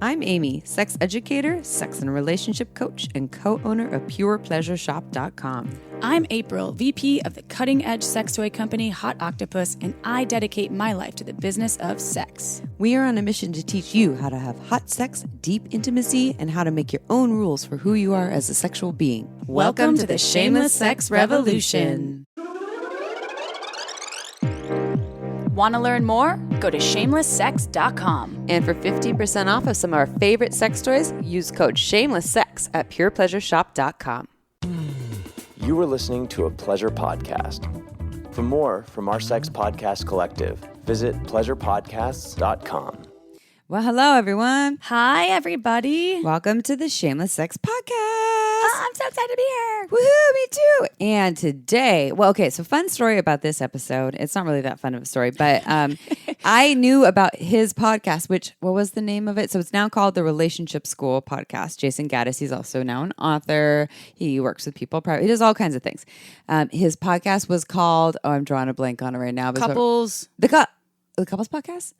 I'm Amy, sex educator, sex and relationship coach, and co-owner of PurePleasureShop.com. I'm April, VP of the cutting-edge sex toy company Hot Octopuss, and I dedicate my life to the business of sex. We are on a mission to teach you how to have hot sex, deep intimacy, and how to make your own rules for who you are as a sexual being. Welcome to the Shameless Sex Revolution. Want to learn more? Go to shamelesssex.com. And for 15% off of some of our favorite sex toys, use code SHAMELESSSEX at PurePleasureShop.com. You were listening to a pleasure podcast. For more from our sex podcast collective, visit pleasurepodcasts.com. Well, hello, everyone. Hi, everybody. Welcome to the Shameless Sex Podcast. Oh, I'm so excited to be here. Woohoo, me too. And today, so fun story about this episode. It's not really that fun of a story, but I knew about his podcast, what was the name of it? So it's now called the Relationship School Podcast. Jayson Gaddis, he's also now an author. He works with people. He does all kinds of things. His podcast was called, I'm drawing a blank on it right now. Couples. The Couples Podcast?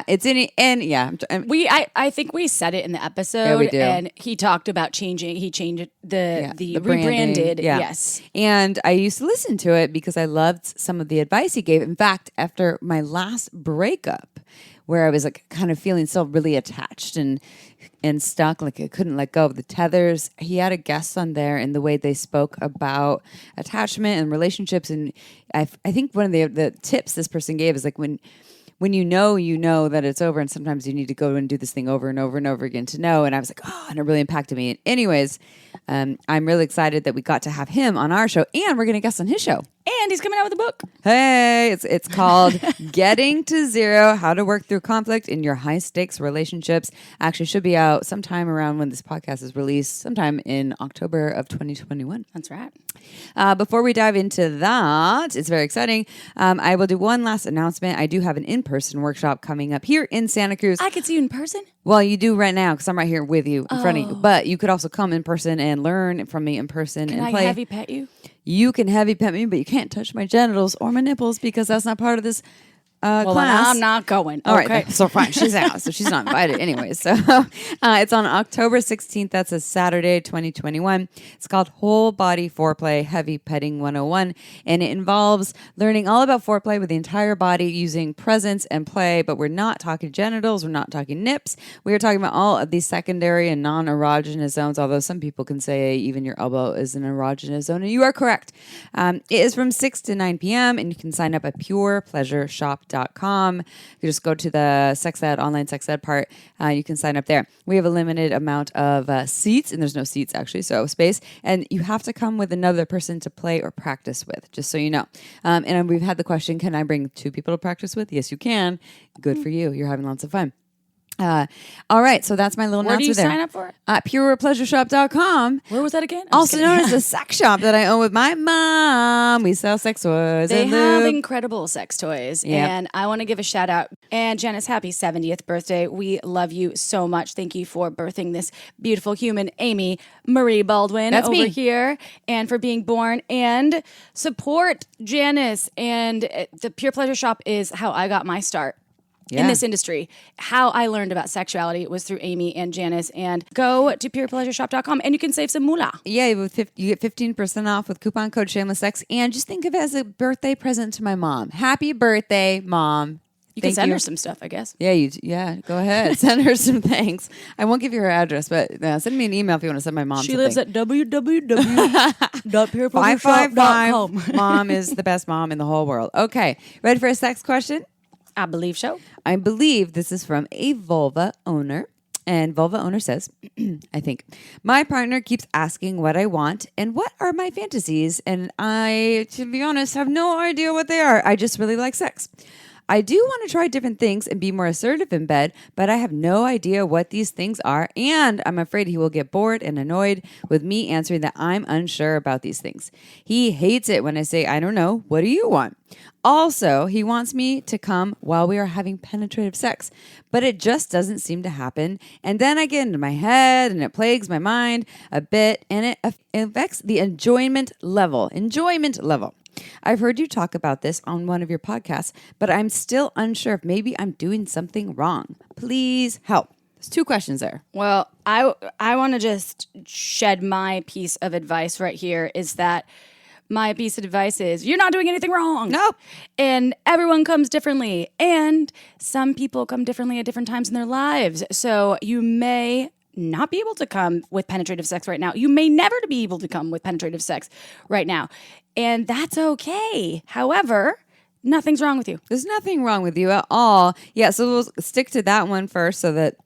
It's in, and yeah. I think we said it in the episode. Yeah, we do. And he talked about changing. He changed the branding, rebranded. yeah. Yes. And I used to listen to it because I loved some of the advice he gave. In fact, after my last breakup, where I was like kind of feeling so really attached and stuck, like I couldn't let go of the tethers, he had a guest on there, and the way they spoke about attachment and relationships. And I think one of the tips this person gave is like when you know that it's over, and sometimes you need to go and do this thing over and over and over again to know. And I was like, and it really impacted me. And anyways, I'm really excited that we got to have him on our show, and we're going to guest on his show. And he's coming out with a book. Hey, it's called Getting to Zero, How to Work Through Conflict in Your High Stakes Relationships. Actually should be out sometime around when this podcast is released, sometime in October of 2021. That's right. Before we dive into that, it's very exciting. I will do one last announcement. I do have an in-person workshop coming up here in Santa Cruz. I could see you in person? Well, you do right now because I'm right here with you in front of you. But you could also come in person and learn from me in person and play. Can I heavy pet you? You can heavy pet me, but you can't touch my genitals or my nipples because that's not part of this class. I'm not going. All okay. right, so fine, she's out, so she's not invited anyway. So it's on October 16th. That's a Saturday, 2021. It's called Whole Body Foreplay Heavy Petting 101, and it involves learning all about foreplay with the entire body using presence and play. But we're not talking genitals, we're not talking nips. We are talking about all of these secondary and non-erogenous zones. Although some people can say even your elbow is an erogenous zone, and you are correct. It is from 6 to 9 p.m. and you can sign up at PurePleasureShop.com. You just go to the sex ed, online sex ed part. You can sign up there. We have a limited amount of seats, and there's no seats actually, so space. And you have to come with another person to play or practice with, just so you know. And we've had the question, can I bring 2 people to practice with? Yes, you can. Good for you. You're having lots of fun. All right, so that's my little Where do you announcement sign up for it? At PurePleasureShop.com. Where was that again? Also known as the sex shop that I own with my mom. We sell sex toys. They and have lube. incredible sex toys. Yep. And I want to give a shout out. And Janice, happy 70th birthday. We love you so much. Thank you for birthing this beautiful human, Amy Marie Baldwin, That's over me. here, and for being born. And support Janice. And the Pure Pleasure Shop is how I got my start. Yeah. In this industry. How I learned about sexuality was through Amy and Janice. And go to purepleasuresshop.com and you can save some moolah. Yeah, you get 15% off with coupon code SHAMELESSSEX. And just think of it as a birthday present to my mom. Happy birthday, Mom. You can send her some stuff, I guess. Yeah, go ahead. Send her some thanks. I won't give you her address, but send me an email if you want to send my mom She something. lives at www.purepleasuresshop.com. 555. Mom is the best mom in the whole world. Okay, ready for a sex question? I believe so. I believe this is from a vulva owner. And vulva owner says, I think, my partner keeps asking what I want and what are my fantasies. And I, to be honest, have no idea what they are. I just really like sex. I do want to try different things and be more assertive in bed, but I have no idea what these things are, and I'm afraid he will get bored and annoyed with me answering that I'm unsure about these things. He hates it when I say, I don't know, what do you want? Also, he wants me to come while we are having penetrative sex, but it just doesn't seem to happen. And then I get into my head and it plagues my mind a bit, and it affects the enjoyment level. I've heard you talk about this on one of your podcasts, but I'm still unsure if maybe I'm doing something wrong. Please help. There's 2 questions there. Well, I want to just shed my piece of advice right here is that my piece of advice is you're not doing anything wrong. Nope. And everyone comes differently. And some people come differently at different times in their lives. So you may not be able to come with penetrative sex right now. You may never be able to come with penetrative sex right now. And that's okay. However, nothing's wrong with you. There's nothing wrong with you at all. Yeah, so we'll stick to that one first so that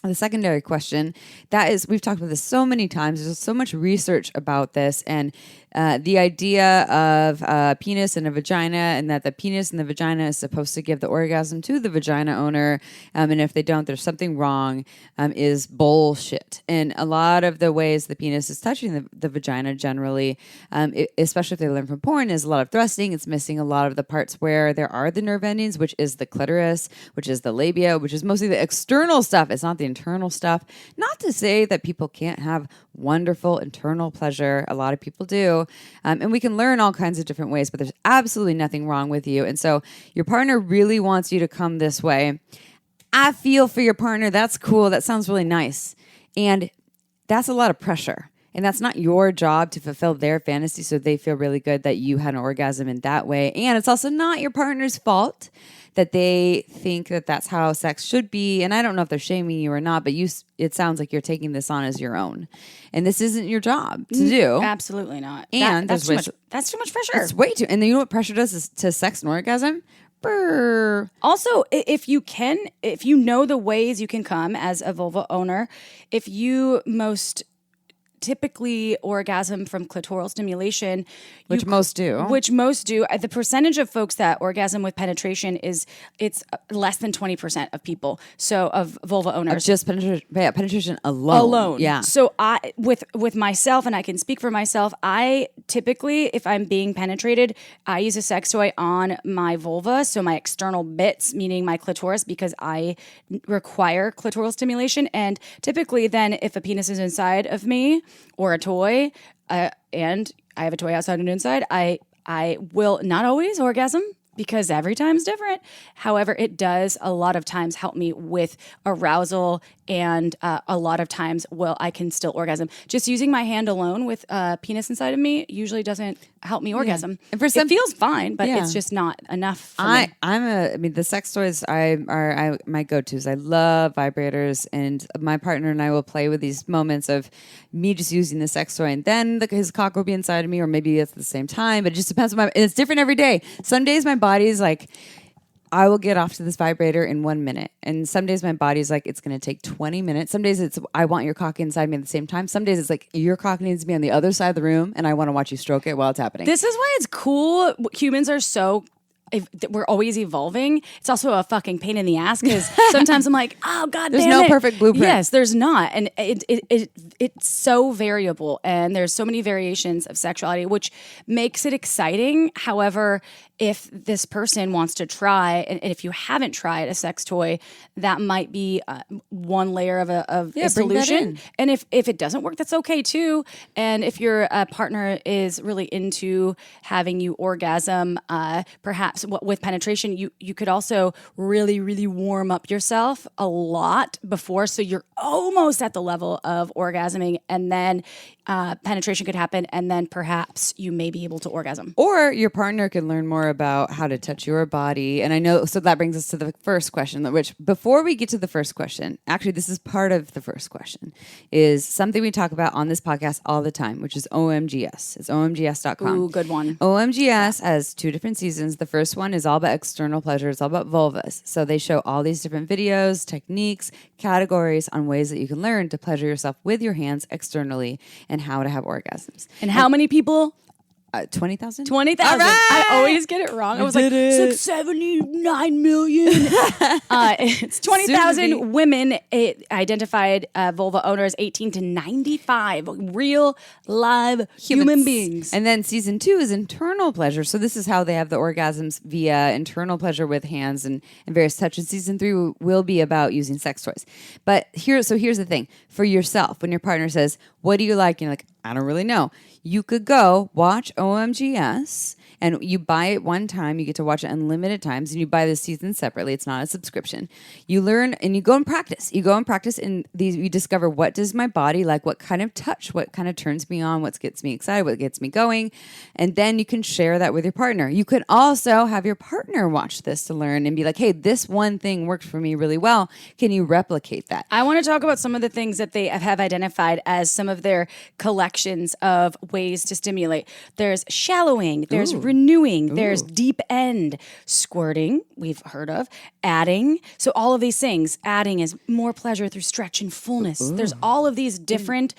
the secondary question, that is, we've talked about this so many times. There's so much research about this, and the idea of a penis and a vagina, and that the penis and the vagina is supposed to give the orgasm to the vagina owner, and if they don't, there's something wrong, is bullshit. And a lot of the ways the penis is touching the vagina generally, especially if they learn from porn, is a lot of thrusting. It's missing a lot of the parts where there are the nerve endings, which is the clitoris, which is the labia, which is mostly the external stuff. It's not the internal stuff. Not to say that people can't have wonderful internal pleasure. A lot of people do. And we can learn all kinds of different ways, but there's absolutely nothing wrong with you. And so your partner really wants you to come this way. I feel for your partner. That's cool. That sounds really nice. And that's a lot of pressure. And that's not your job to fulfill their fantasy so they feel really good that you had an orgasm in that way. And it's also not your partner's fault that they think that that's how sex should be. And I don't know if they're shaming you or not, but it sounds like you're taking this on as your own. And this isn't your job to do. Absolutely not. And that's too much pressure. It's way too. And then you know what pressure does is to sex and orgasm? Brr. Also, if you know the ways you can come as a vulva owner, if you most typically orgasm from clitoral stimulation, which most do. The percentage of folks that orgasm with penetration it's less than 20% of people. So of vulva owners, just penetration alone. Yeah. So I with myself, and I can speak for myself, I typically, if I'm being penetrated, I use a sex toy on my vulva, so my external bits, meaning my clitoris, because I require clitoral stimulation. And typically, then if a penis is inside of me or a toy, and I have a toy outside and inside, I will not always orgasm because every time's different. However, it does a lot of times help me with arousal, and a lot of times, I can still orgasm. Just using my hand alone with a penis inside of me usually doesn't help me orgasm. And for some, it feels fine, but it's just not enough for me. The sex toys are my go-tos. I love vibrators, and my partner and I will play with these moments of me just using the sex toy, and then his cock will be inside of me, or maybe it's at the same time, but it just depends on it's different every day. Some days my body's like, I will get off to this vibrator in 1 minute. And some days my body's like, it's going to take 20 minutes. Some days it's, I want your cock inside me at the same time. Some days it's like, your cock needs to be on the other side of the room and I want to watch you stroke it while it's happening. This is why it's cool. Humans are we're always evolving. It's also a fucking pain in the ass because sometimes I'm like, oh god, there's no perfect blueprint. Yes, there's not, and it's so variable, and there's so many variations of sexuality, which makes it exciting. However, if this person wants to try, and if you haven't tried a sex toy, that might be one layer of a solution. And if it doesn't work, that's okay too. And if your partner is really into having you orgasm, perhaps with penetration, you could also really, really warm up yourself a lot before, so you're almost at the level of orgasming, and then penetration could happen, and then perhaps you may be able to orgasm. Or your partner can learn more about how to touch your body. And I know, so that brings us to the first question, which before we get to the first question, actually this is part of the first question, is something we talk about on this podcast all the time, which is OMGS. It's omgs.com. Ooh, good one. OMGS has 2 different seasons. The first one is all about external pleasure. It's all about vulvas. So they show all these different videos, techniques, categories on ways that you can learn to pleasure yourself with your hands externally and how to have orgasms. And how many people? 20,000? 20,000. All right. I always get it wrong. I was like, 679 million. It's 20,000 women identified vulva owners, 18 to 95. Real, live human beings. And then season 2 is internal pleasure. So this is how they have the orgasms via internal pleasure with hands and various touches. Season 3 will be about using sex toys. But here's the thing. For yourself, when your partner says, what do you like? And you're like, I don't really know. You could go watch OMGS And you buy it one time, you get to watch it unlimited times, and you buy the season separately. It's not a subscription. You learn and you go and practice. You go and practice in these. You discover, what does my body like? What kind of touch? What kind of turns me on? What gets me excited? What gets me going? And then you can share that with your partner. You could also have your partner watch this to learn and be like, hey, this one thing worked for me really well. Can you replicate that? I want to talk about some of the things that they have identified as some of their collections of ways to stimulate. There's shallowing, there's renewing, there's deep end, squirting, we've heard of, adding. So all of these things, adding is more pleasure through stretch and fullness. There's all of these different,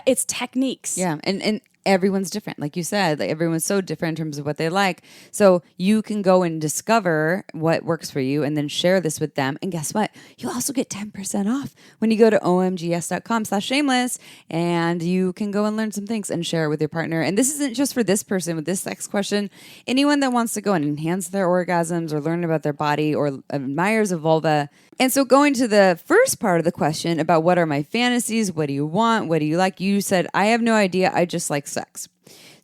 it's techniques. Yeah, and everyone's different. Like you said, like everyone's so different in terms of what they like. So you can go and discover what works for you and then share this with them. And guess what? You also get 10% off when you go to omgs.com/shameless, and you can go and learn some things and share it with your partner. And this isn't just for this person with this sex question. Anyone that wants to go and enhance their orgasms or learn about their body or admires a vulva. And so going to the first part of the question about what are my fantasies? What do you want? What do you like? You said, I have no idea. I just like sex.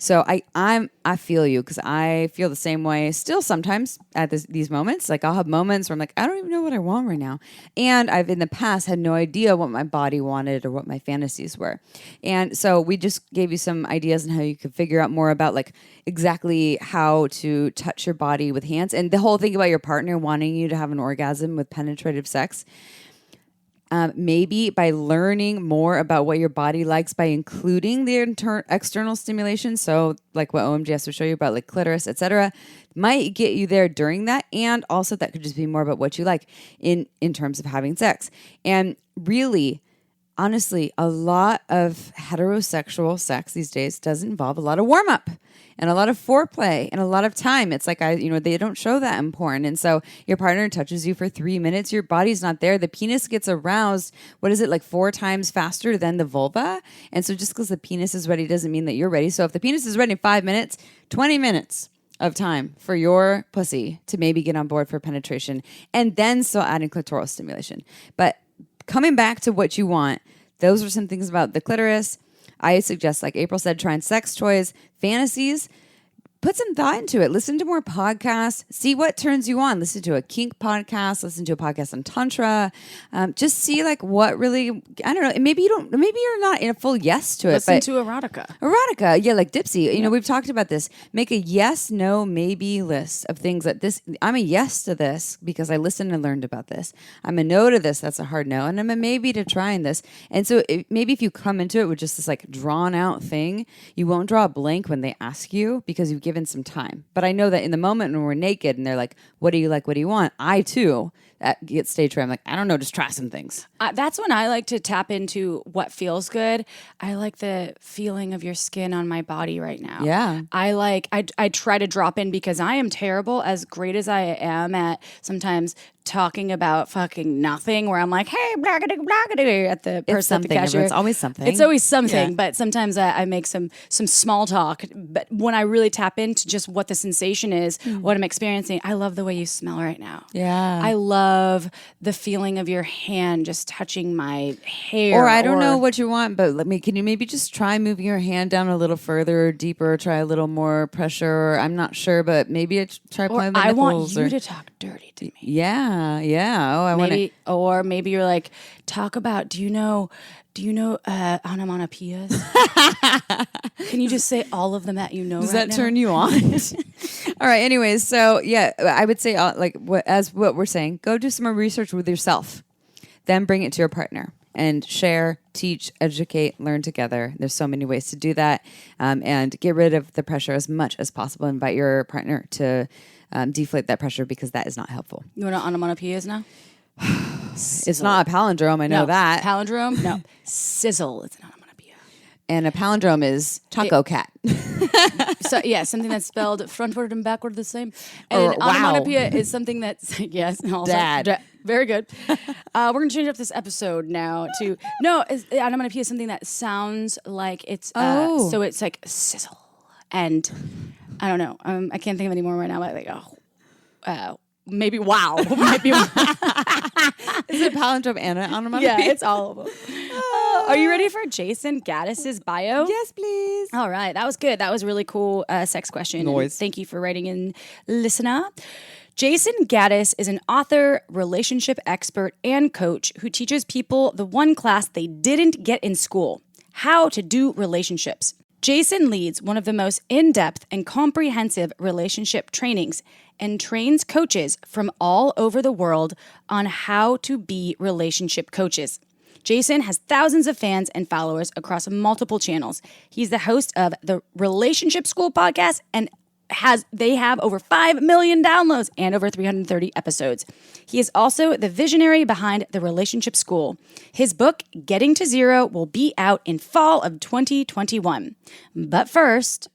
So I feel you, because I feel the same way still sometimes at these moments. Like I'll have moments where I'm like, I don't even know what I want right now. And I've in the past had no idea what my body wanted or what my fantasies were. And so we just gave you some ideas on how you could figure out more about like exactly how to touch your body with hands. And the whole thing about your partner wanting you to have an orgasm with penetrative sex. Maybe by learning more about what your body likes by including the external stimulation, so like what OMG has to show you about like clitoris, etc., might get you there during that. And also that could just be more about what you like in terms of having sex. And really, honestly, a lot of heterosexual sex these days does involve a lot of warm-up and a lot of foreplay and a lot of time. It's like, they don't show that in porn. And so your partner touches you for 3 minutes. Your body's not there. The penis gets aroused, 4 times faster than the vulva. And so just because the penis is ready doesn't mean that you're ready. So if the penis is ready in 5 minutes, 20 minutes of time for your pussy to maybe get on board for penetration, and then still adding clitoral stimulation. But coming back to what you want, those are some things about the clitoris. I suggest, like April said, trying sex toys, fantasies. Put some thought into it. Listen to more podcasts. See what turns you on. Listen to a kink podcast. Listen to a podcast on tantra. Just see like what really. I don't know. Maybe you don't. Maybe you're not in a full yes to it. Listen to erotica. Erotica, yeah, like Dipsy. You know, we've talked about this. Make a yes, no, maybe list of things that this. I'm a yes to this because I listened and learned about this. I'm a no to this. That's a hard no, and I'm a maybe to trying this. And so maybe if you come into it with just this like drawn out thing, you won't draw a blank when they ask you because you've given some time. But I know that in the moment when we're naked and they're like, what do you like? What do you want? I too get stage fright. I'm like, I don't know, just try some things. That's when I like to tap into what feels good. I like the feeling of your skin on my body right now. Yeah. I try to drop in because I am terrible, as great as I am at sometimes talking about fucking nothing, where I'm like, hey, blackity, blackity, at the person at the cashier. It's always something. It's always something, but sometimes I make some small talk. But when I really tap into just what the sensation is, what I'm experiencing, I love the way you smell right now. Yeah. I love the feeling of your hand just touching my hair. Or I don't know what you want, but can you maybe just try moving your hand down a little further, deeper, try a little more pressure? I'm not sure, but maybe try playing the nipples. I want you to talk dirty to me. Yeah. Oh, I want to. Or maybe you're like, talk about, do you know onomatopoeias? Can you just say all of them that you know? Does right that now? turn you on? All right. Anyways, so yeah, I would say what we're saying, go do some more research with yourself, then bring it to your partner and share, teach, educate, learn together. There's so many ways to do that, and get rid of the pressure as much as possible. Invite your partner to deflate that pressure because that is not helpful. You know what onomatopoeias now? It's not a palindrome. I know that. Palindrome? No. Sizzle is an onomatopoeia. And a palindrome is taco cat. So yeah, something that's spelled frontward and backward the same. And an onomatopoeia is something that's yes, also, Dad. Very good. We're gonna change up this episode now to onomatopoeia is something that sounds like it's so it's like sizzle, and I don't know. I can't think of any more right now. But like maybe wow. Maybe Is it palindrome and an onomatopoeia? Yeah, it's all of them. Are you ready for Jayson Gaddis's bio? Yes, please. All right, that was good. That was a really cool sex question. Noise. And thank you for writing in, listener. Jayson Gaddis is an author, relationship expert, and coach who teaches people the one class they didn't get in school: how to do relationships. Jayson leads one of the most in-depth and comprehensive relationship trainings and trains coaches from all over the world on how to be relationship coaches. Jayson has thousands of fans and followers across multiple channels. He's the host of the Relationship School podcast and they have over 5 million downloads and over 330 episodes. He is also the visionary behind the Relationship School. His book, Getting to Zero, will be out in fall of 2021. But first,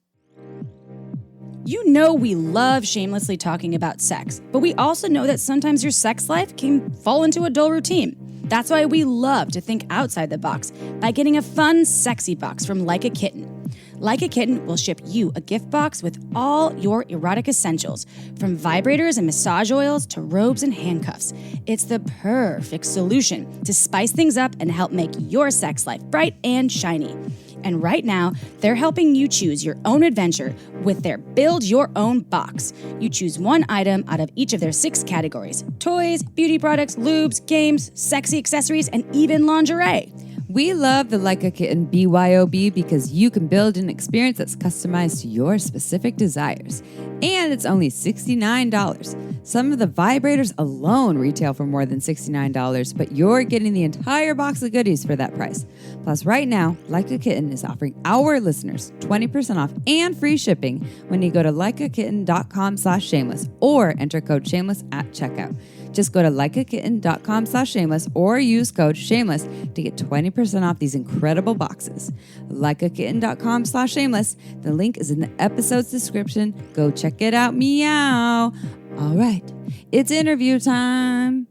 you know we love shamelessly talking about sex, but we also know that sometimes your sex life can fall into a dull routine. That's why we love to think outside the box by getting a fun, sexy box from Like a Kitten. Like a Kitten will ship you a gift box with all your erotic essentials, from vibrators and massage oils to robes and handcuffs. It's the perfect solution to spice things up and help make your sex life bright and shiny. And right now, they're helping you choose your own adventure with their Build Your Own box. You choose one item out of each of their 6 categories: toys, beauty products, lubes, games, sexy accessories, and even lingerie. We love the Like a Kitten BYOB because you can build an experience that's customized to your specific desires. And it's only $69. Some of the vibrators alone retail for more than $69, but you're getting the entire box of goodies for that price. Plus, right now, Like a Kitten is offering our listeners 20% off and free shipping when you go to likeakitten.com/shameless or enter code shameless at checkout. Just go to likeakitten.com/shameless or use code shameless to get 20% off these incredible boxes. Likeakitten.com/shameless. The link is in the episode's description. Go check it out. Meow. All right, it's interview time.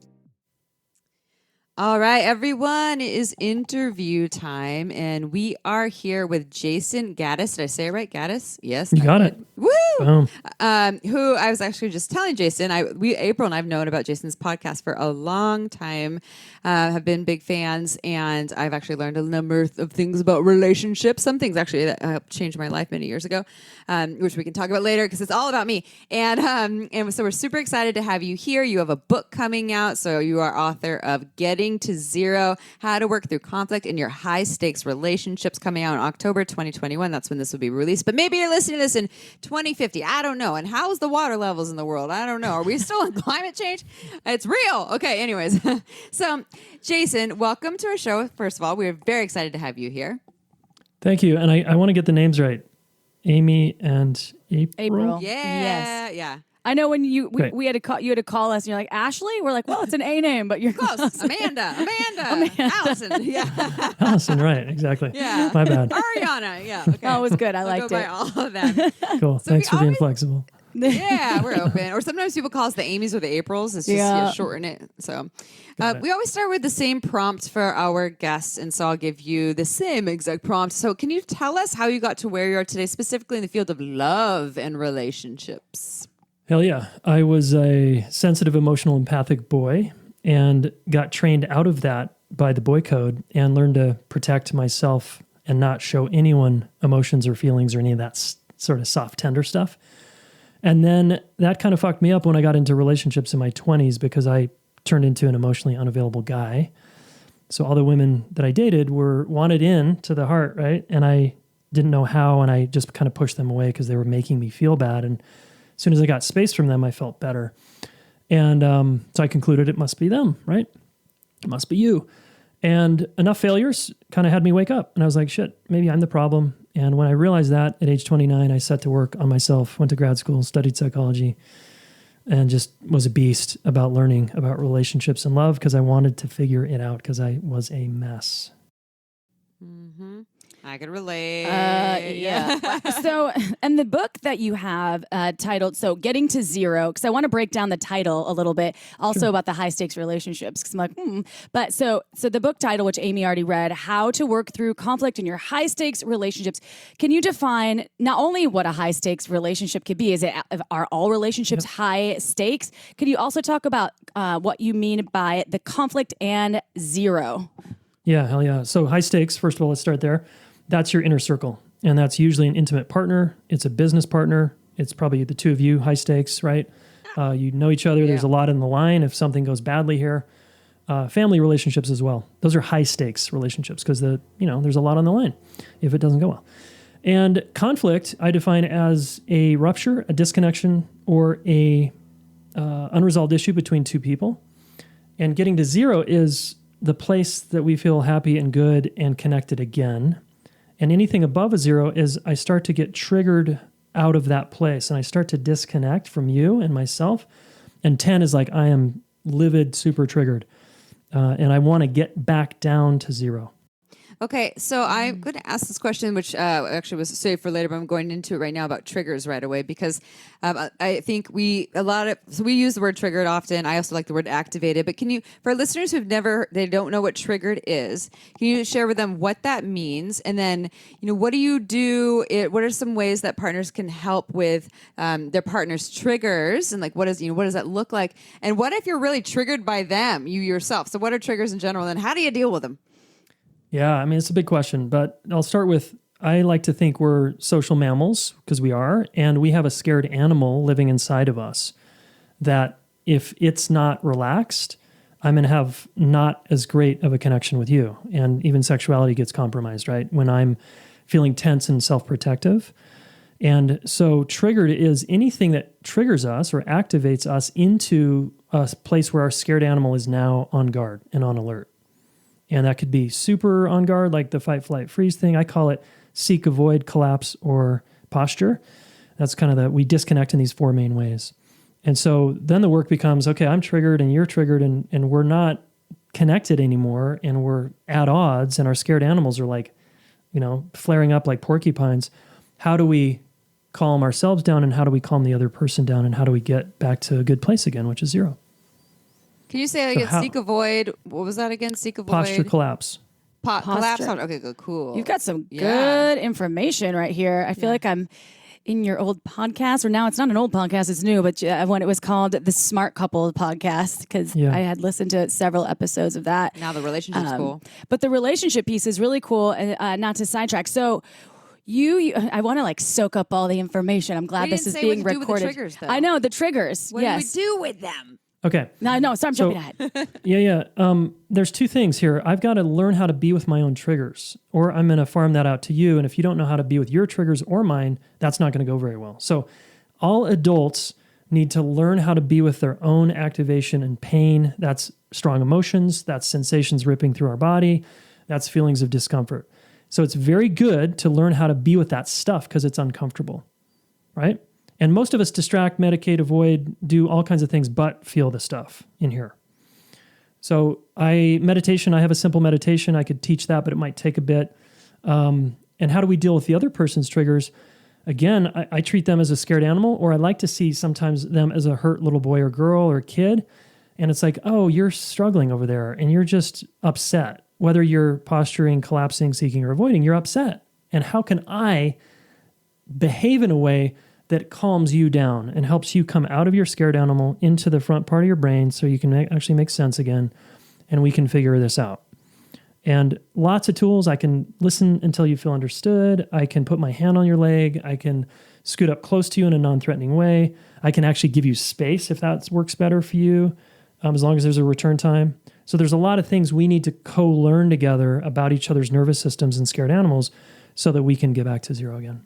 All right, everyone, it is interview time, and we are here with Jayson Gaddis. Did I say it right? Gaddis? Yes. You got it. Woo! Boom. Who I was actually just telling Jayson, April and I've known about Jayson's podcast for a long time, have been big fans, and I've actually learned a number of things about relationships, some things actually that helped change my life many years ago, which we can talk about later because it's all about me. And so we're super excited to have you here. You have a book coming out, so you are author of Getting to Zero, How to Work Through Conflict in Your High Stakes Relationships, coming out in October 2021. That's when this will be released. But maybe you're listening to this in 2050. I don't know. And how's the water levels in the world? I don't know. Are we still in climate change? It's real. Okay, anyways. So, Jayson, welcome to our show. First of all, we're very excited to have you here. Thank you. And I want to get the names right. Amy and April. Yeah. Yes. Yeah. I know when you Okay. we had to call you had to call us and you're like, Ashley? We're like, well, it's an A name, but you're Close. Amanda. Allison. Yeah. Allison, right. Exactly. Yeah. My bad. Ariana. Yeah. Okay. Oh, it was good. I I'll liked go by it. all of that. Cool. So Thanks we for being always- flexible. Yeah, we're open. Or sometimes people call us the Amy's or the Aprils. It's just shorten it. So we always start with the same prompt for our guests, and so I'll give you the same exact prompt. So can you tell us how you got to where you are today, specifically in the field of love and relationships? Hell yeah. I was a sensitive, emotional, empathic boy and got trained out of that by the boy code and learned to protect myself and not show anyone emotions or feelings or any of that sort of soft, tender stuff. And then that kind of fucked me up when I got into relationships in my 20s because I turned into an emotionally unavailable guy. So all the women that I dated were wanted in to the heart, right? And I didn't know how, and I just kind of pushed them away because they were making me feel bad. And as soon as I got space from them, I felt better. And so I concluded it must be them, right? It must be you. And enough failures kind of had me wake up. And I was like, shit, maybe I'm the problem. And when I realized that at age 29, I set to work on myself, went to grad school, studied psychology, and just was a beast about learning about relationships and love because I wanted to figure it out because I was a mess. Mm-hmm. I could relate. Yeah. So, and the book that you have titled, so Getting to Zero, because I want to break down the title a little bit, also about the high stakes relationships, because I'm like, But so the book title, which Amy already read, How to Work Through Conflict in Your High Stakes Relationships. Can you define not only what a high stakes relationship could be, are all relationships high stakes? Could you also talk about what you mean by the conflict and zero? Yeah, hell yeah. So high stakes, first of all, let's start there. That's your inner circle. And that's usually an intimate partner. It's a business partner. It's probably the two of you, high stakes, right? You know each other. There's a lot in the line if something goes badly here. Family relationships as well. Those are high stakes relationships because there's a lot on the line if it doesn't go well. And conflict, I define as a rupture, a disconnection, or a unresolved issue between two people. And getting to zero is the place that we feel happy and good and connected again. And anything above a zero is I start to get triggered out of that place and I start to disconnect from you and myself. And 10 is like I am livid, super triggered. And I want to get back down to zero. Okay, so I'm going to ask this question, which actually was saved for later, but I'm going into it right now about triggers right away because I think we use the word triggered often. I also like the word activated. But can you, for listeners they don't know what triggered is, can you share with them what that means? And then, what do you do? What are some ways that partners can help with their partner's triggers? And like, what does that look like? And what if you're really triggered by them, you yourself? So what are triggers in general? And how do you deal with them? Yeah, I mean, it's a big question, but I'll start with, I like to think we're social mammals because we are, and we have a scared animal living inside of us that if it's not relaxed, I'm going to have not as great of a connection with you. And even sexuality gets compromised, right? When I'm feeling tense and self-protective. And so triggered is anything that triggers us or activates us into a place where our scared animal is now on guard and on alert. And that could be super on guard, like the fight, flight, freeze thing. I call it seek, avoid, collapse, or posture. That's kind of we disconnect in these four main ways. And so then the work becomes, okay, I'm triggered and you're triggered and we're not connected anymore and we're at odds and our scared animals are like, flaring up like porcupines. How do we calm ourselves down and how do we calm the other person down and how do we get back to a good place again, which is zero? Can you say that again? Seek, avoid. What was that again? Seek, avoid. Posture, collapse. Collapse. Okay, good, cool. You've got some good information right here. I feel like I'm in your old podcast, or now it's not an old podcast, it's new, but when it was called the Smart Couple podcast, because I had listened to several episodes of that. Now the relationship's cool. But the relationship piece is really cool, and not to sidetrack. So I want to soak up all the information. I'm glad this is being recorded. Do with the triggers, though. I know, the triggers. What do we do with them? Okay. No, sorry, I'm jumping ahead. There's two things here. I've got to learn how to be with my own triggers, or I'm going to farm that out to you. And if you don't know how to be with your triggers or mine, that's not going to go very well. So all adults need to learn how to be with their own activation and pain. That's strong emotions. That's sensations ripping through our body. That's feelings of discomfort. So it's very good to learn how to be with that stuff because it's uncomfortable, right? And most of us distract, medicate, avoid, do all kinds of things but feel the stuff in here. So I have a simple meditation. I could teach that, but it might take a bit. And how do we deal with the other person's triggers? Again, I treat them as a scared animal, or I like to see sometimes them as a hurt little boy or girl or kid. And it's like, oh, you're struggling over there and you're just upset. Whether you're posturing, collapsing, seeking, or avoiding, you're upset. And how can I behave in a way that calms you down and helps you come out of your scared animal into the front part of your brain so you can actually make sense again and we can figure this out. And lots of tools. I can listen until you feel understood. I can put my hand on your leg. I can scoot up close to you in a non-threatening way. I can actually give you space if that works better for you, as long as there's a return time. So there's a lot of things we need to co-learn together about each other's nervous systems and scared animals so that we can get back to zero again.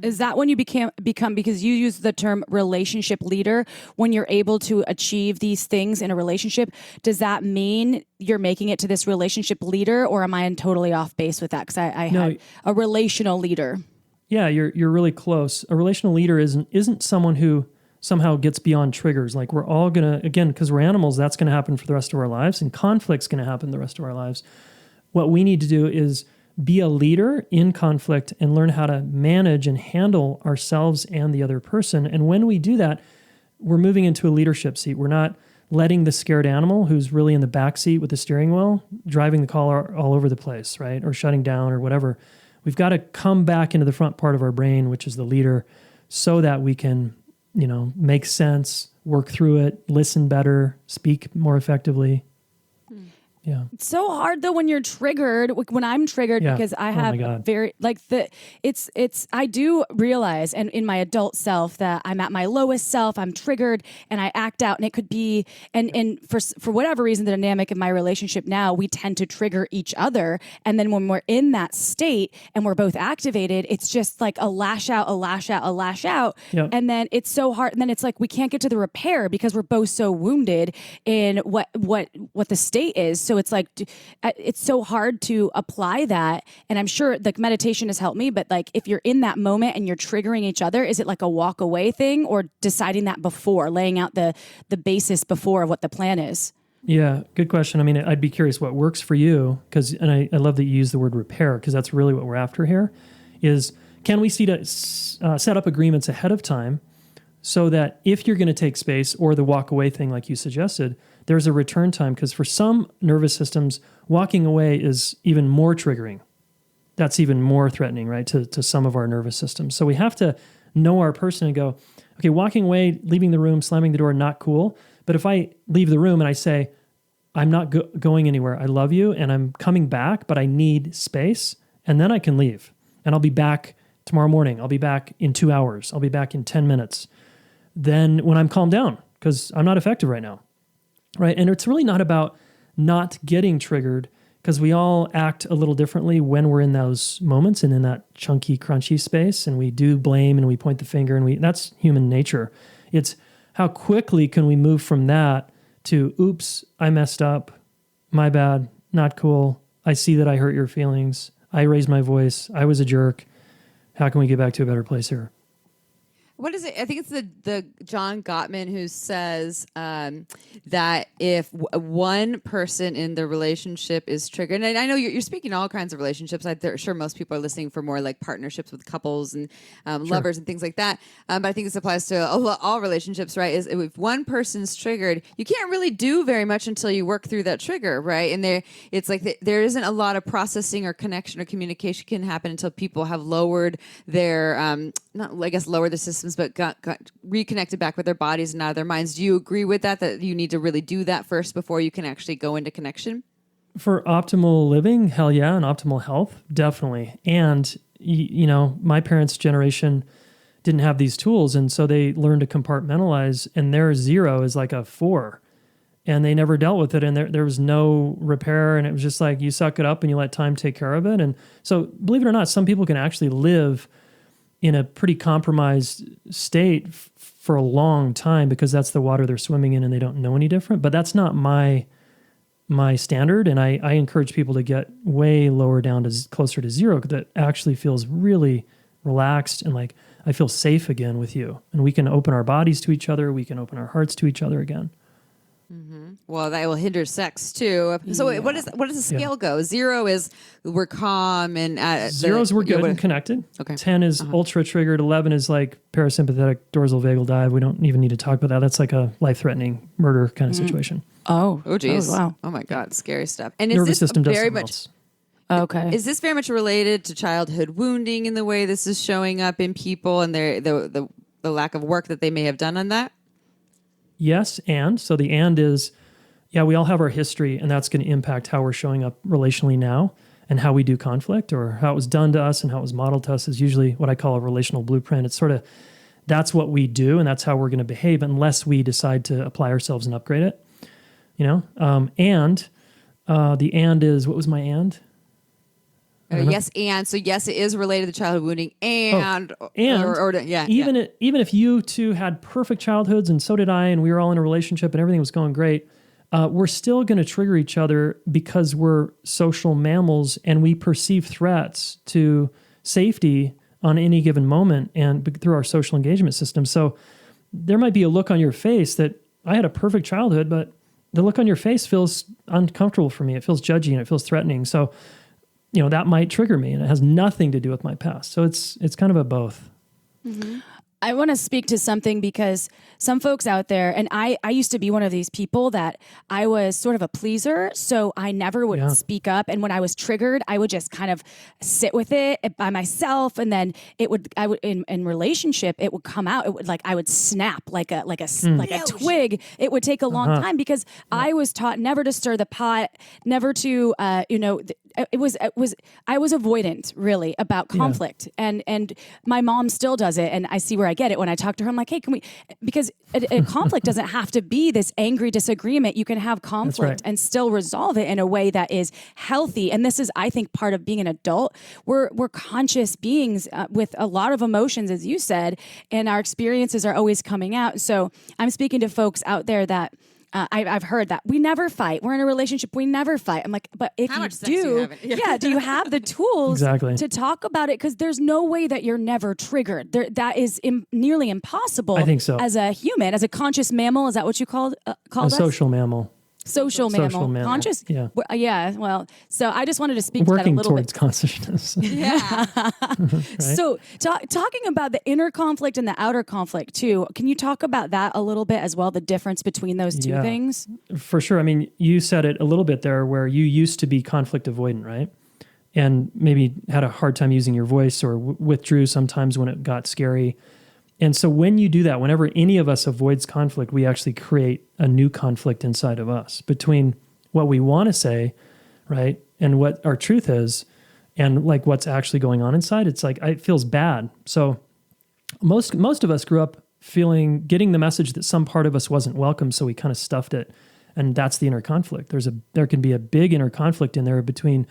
Is that when you become, because you use the term relationship leader, when you're able to achieve these things in a relationship, does that mean you're making it to this relationship leader, or am I totally off base with that? Because I had a relational leader. Yeah, you're really close. A relational leader isn't someone who somehow gets beyond triggers. Like we're all going to, again, because we're animals, that's going to happen for the rest of our lives, and conflict's going to happen the rest of our lives. What we need to do is be a leader in conflict and learn how to manage and handle ourselves and the other person. And when we do that, we're moving into a leadership seat. We're not letting the scared animal who's really in the back seat with the steering wheel driving the car all over the place, right? Or shutting down or whatever. We've got to come back into the front part of our brain, which is the leader, so that we can, make sense, work through it, listen better, speak more effectively. Yeah. It's so hard though when you're triggered, when I'm triggered, because I have I do realize, and in my adult self, that I'm at my lowest self, I'm triggered and I act out, and it could be, and for whatever reason, the dynamic of my relationship now, we tend to trigger each other. And then when we're in that state and we're both activated, it's just like a lash out, a lash out, a lash out. Yep. And then it's so hard. And then it's like, we can't get to the repair because we're both so wounded in what the state is. So it's like, it's so hard to apply that. And I'm sure like meditation has helped me, but like if you're in that moment and you're triggering each other, is it like a walk away thing, or deciding that before, laying out the basis before of what the plan is? Yeah, good question. I mean, I'd be curious what works for you, and I love that you use the word repair, because that's really what we're after here, is can we set up agreements ahead of time so that if you're going to take space, or the walk away thing like you suggested, there's a return time, because for some nervous systems, walking away is even more triggering. That's even more threatening, right, to some of our nervous systems. So we have to know our person and go, okay, walking away, leaving the room, slamming the door, not cool. But if I leave the room and I say, I'm not going anywhere, I love you, and I'm coming back, but I need space, and then I can leave. And I'll be back tomorrow morning. I'll be back in 2 hours. I'll be back in 10 minutes. Then when I'm calmed down, because I'm not effective right now. Right. And it's really not about not getting triggered, because we all act a little differently when we're in those moments and in that chunky, crunchy space. And we do blame and we point the finger, and that's human nature. It's how quickly can we move from that to, oops, I messed up. My bad. Not cool. I see that I hurt your feelings. I raised my voice. I was a jerk. How can we get back to a better place here? What is it? I think it's the John Gottman who says that if one person in the relationship is triggered, and I know you're speaking all kinds of relationships. I'm sure most people are listening for more like partnerships with couples and lovers and things like that. But I think this applies to all relationships, right? Is if one person's triggered, you can't really do very much until you work through that trigger, right? And it's like there isn't a lot of processing or connection or communication can happen until people have lowered their lower the systems, but got reconnected back with their bodies and out of their minds. Do you agree with that you need to really do that first before you can actually go into connection? For optimal living, hell yeah, and optimal health, definitely. And, my parents' generation didn't have these tools, and so they learned to compartmentalize, and their 0 is like a 4. And they never dealt with it, and there was no repair, and it was just like you suck it up and you let time take care of it. And so, believe it or not, some people can actually live in a pretty compromised state for a long time because that's the water they're swimming in and they don't know any different. But that's not my standard, and I encourage people to get way lower down to closer to 0, because that actually feels really relaxed and like I feel safe again with you. And we can open our bodies to each other. We can open our hearts to each other again. Mm-hmm. Well, that will hinder sex too. So what does the scale go? 0 is we're calm, and 0 is we're good and connected. Okay. 10 is ultra triggered. 11 is like parasympathetic dorsal vagal dive. We don't even need to talk about that. That's like a life-threatening murder kind of situation. Oh, geez. Oh, wow. Oh my God, scary stuff. And nervous is this system does very something much? Else. Okay. Is this very much related to childhood wounding in the way this is showing up in people and the lack of work that they may have done on that? Yes, and so the and is, we all have our history, and that's going to impact how we're showing up relationally now, and how we do conflict, or how it was done to us and how it was modeled to us is usually what I call a relational blueprint. It's sort of, that's what we do, and that's how we're going to behave unless we decide to apply ourselves and upgrade it. The and is, what was my and? Yes, and so yes, it is related to childhood wounding, even if you two had perfect childhoods and so did I, and we were all in a relationship and everything was going great, we're still going to trigger each other because we're social mammals and we perceive threats to safety on any given moment and through our social engagement system. So there might be a look on your face that I had a perfect childhood, but the look on your face feels uncomfortable for me. It feels judgy and it feels threatening. So that might trigger me, and it has nothing to do with my past. So it's kind of a both. Mm-hmm. I want to speak to something because some folks out there, and I used to be one of these people that I was sort of a pleaser, so I never would speak up. And when I was triggered, I would just kind of sit with it by myself, and then I would in relationship, it would come out. It would I would snap like a twig. It would take a long time because I was taught never to stir the pot, never to I was avoidant really about conflict, and my mom still does it, and I see where I get it when I talk to her. I'm like, hey, can we? Because a conflict doesn't have to be this angry disagreement. You can have conflict and still resolve it in a way that is healthy. And this is, I think, part of being an adult. We're conscious beings with a lot of emotions, as you said, and our experiences are always coming out. So I'm speaking to folks out there that. I've heard that we never fight. We're in a relationship. We never fight. I'm like, but if you do, do you have the tools to talk about it? Because there's no way that you're never triggered. That is nearly impossible. I think so. As a human, as a conscious mammal, is that what you call us? Social mammal. Social mammal. Conscious? Yeah. Well, so I just wanted to speak to that a little bit. Working towards consciousness. Yeah. Right? So talking about the inner conflict and the outer conflict too, can you talk about that a little bit as well, the difference between those two things? For sure. I mean, you said it a little bit there where you used to be conflict avoidant, right? And maybe had a hard time using your voice or withdrew sometimes when it got scary. And so when you do that, whenever any of us avoids conflict, we actually create a new conflict inside of us between what we want to say, right, and what our truth is, and what's actually going on inside. It's it feels bad. So most of us grew up getting the message that some part of us wasn't welcome, so we kind of stuffed it, and that's the inner conflict. There can be a big inner conflict in there between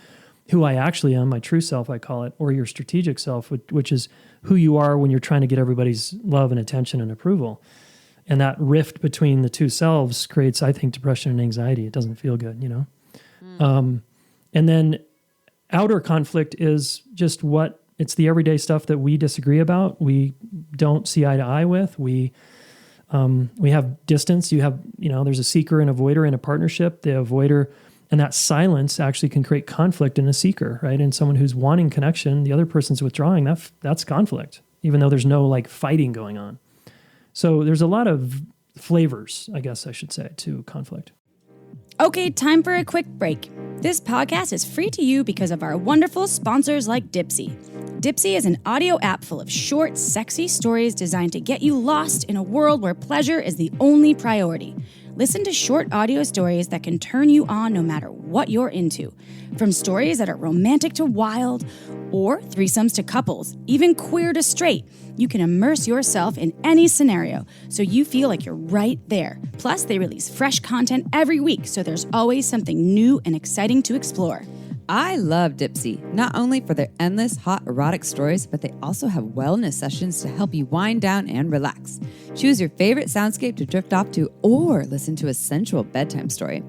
who I actually am, my true self, I call it, or your strategic self, which is who you are when you're trying to get everybody's love and attention and approval. And that rift between the two selves creates, I think, depression and anxiety. It doesn't feel good, And then outer conflict is just it's the everyday stuff that we disagree about. We don't see eye to eye with. We have distance. There's a seeker and avoider in a partnership. The avoider, and that silence actually can create conflict in a seeker, right? And someone who's wanting connection, the other person's withdrawing, that's conflict, even though there's no fighting going on. So there's a lot of flavors, I guess I should say, to conflict. Okay, time for a quick break. This podcast is free to you because of our wonderful sponsors like Dipsea. Dipsea is an audio app full of short, sexy stories designed to get you lost in a world where pleasure is the only priority. Listen to short audio stories that can turn you on no matter what you're into. From stories that are romantic to wild, or threesomes to couples, even queer to straight, you can immerse yourself in any scenario so you feel like you're right there. Plus, they release fresh content every week, so there's always something new and exciting to explore. I love Dipsea, not only for their endless hot erotic stories, but they also have wellness sessions to help you wind down and relax. Choose your favorite soundscape to drift off to or listen to a sensual bedtime story.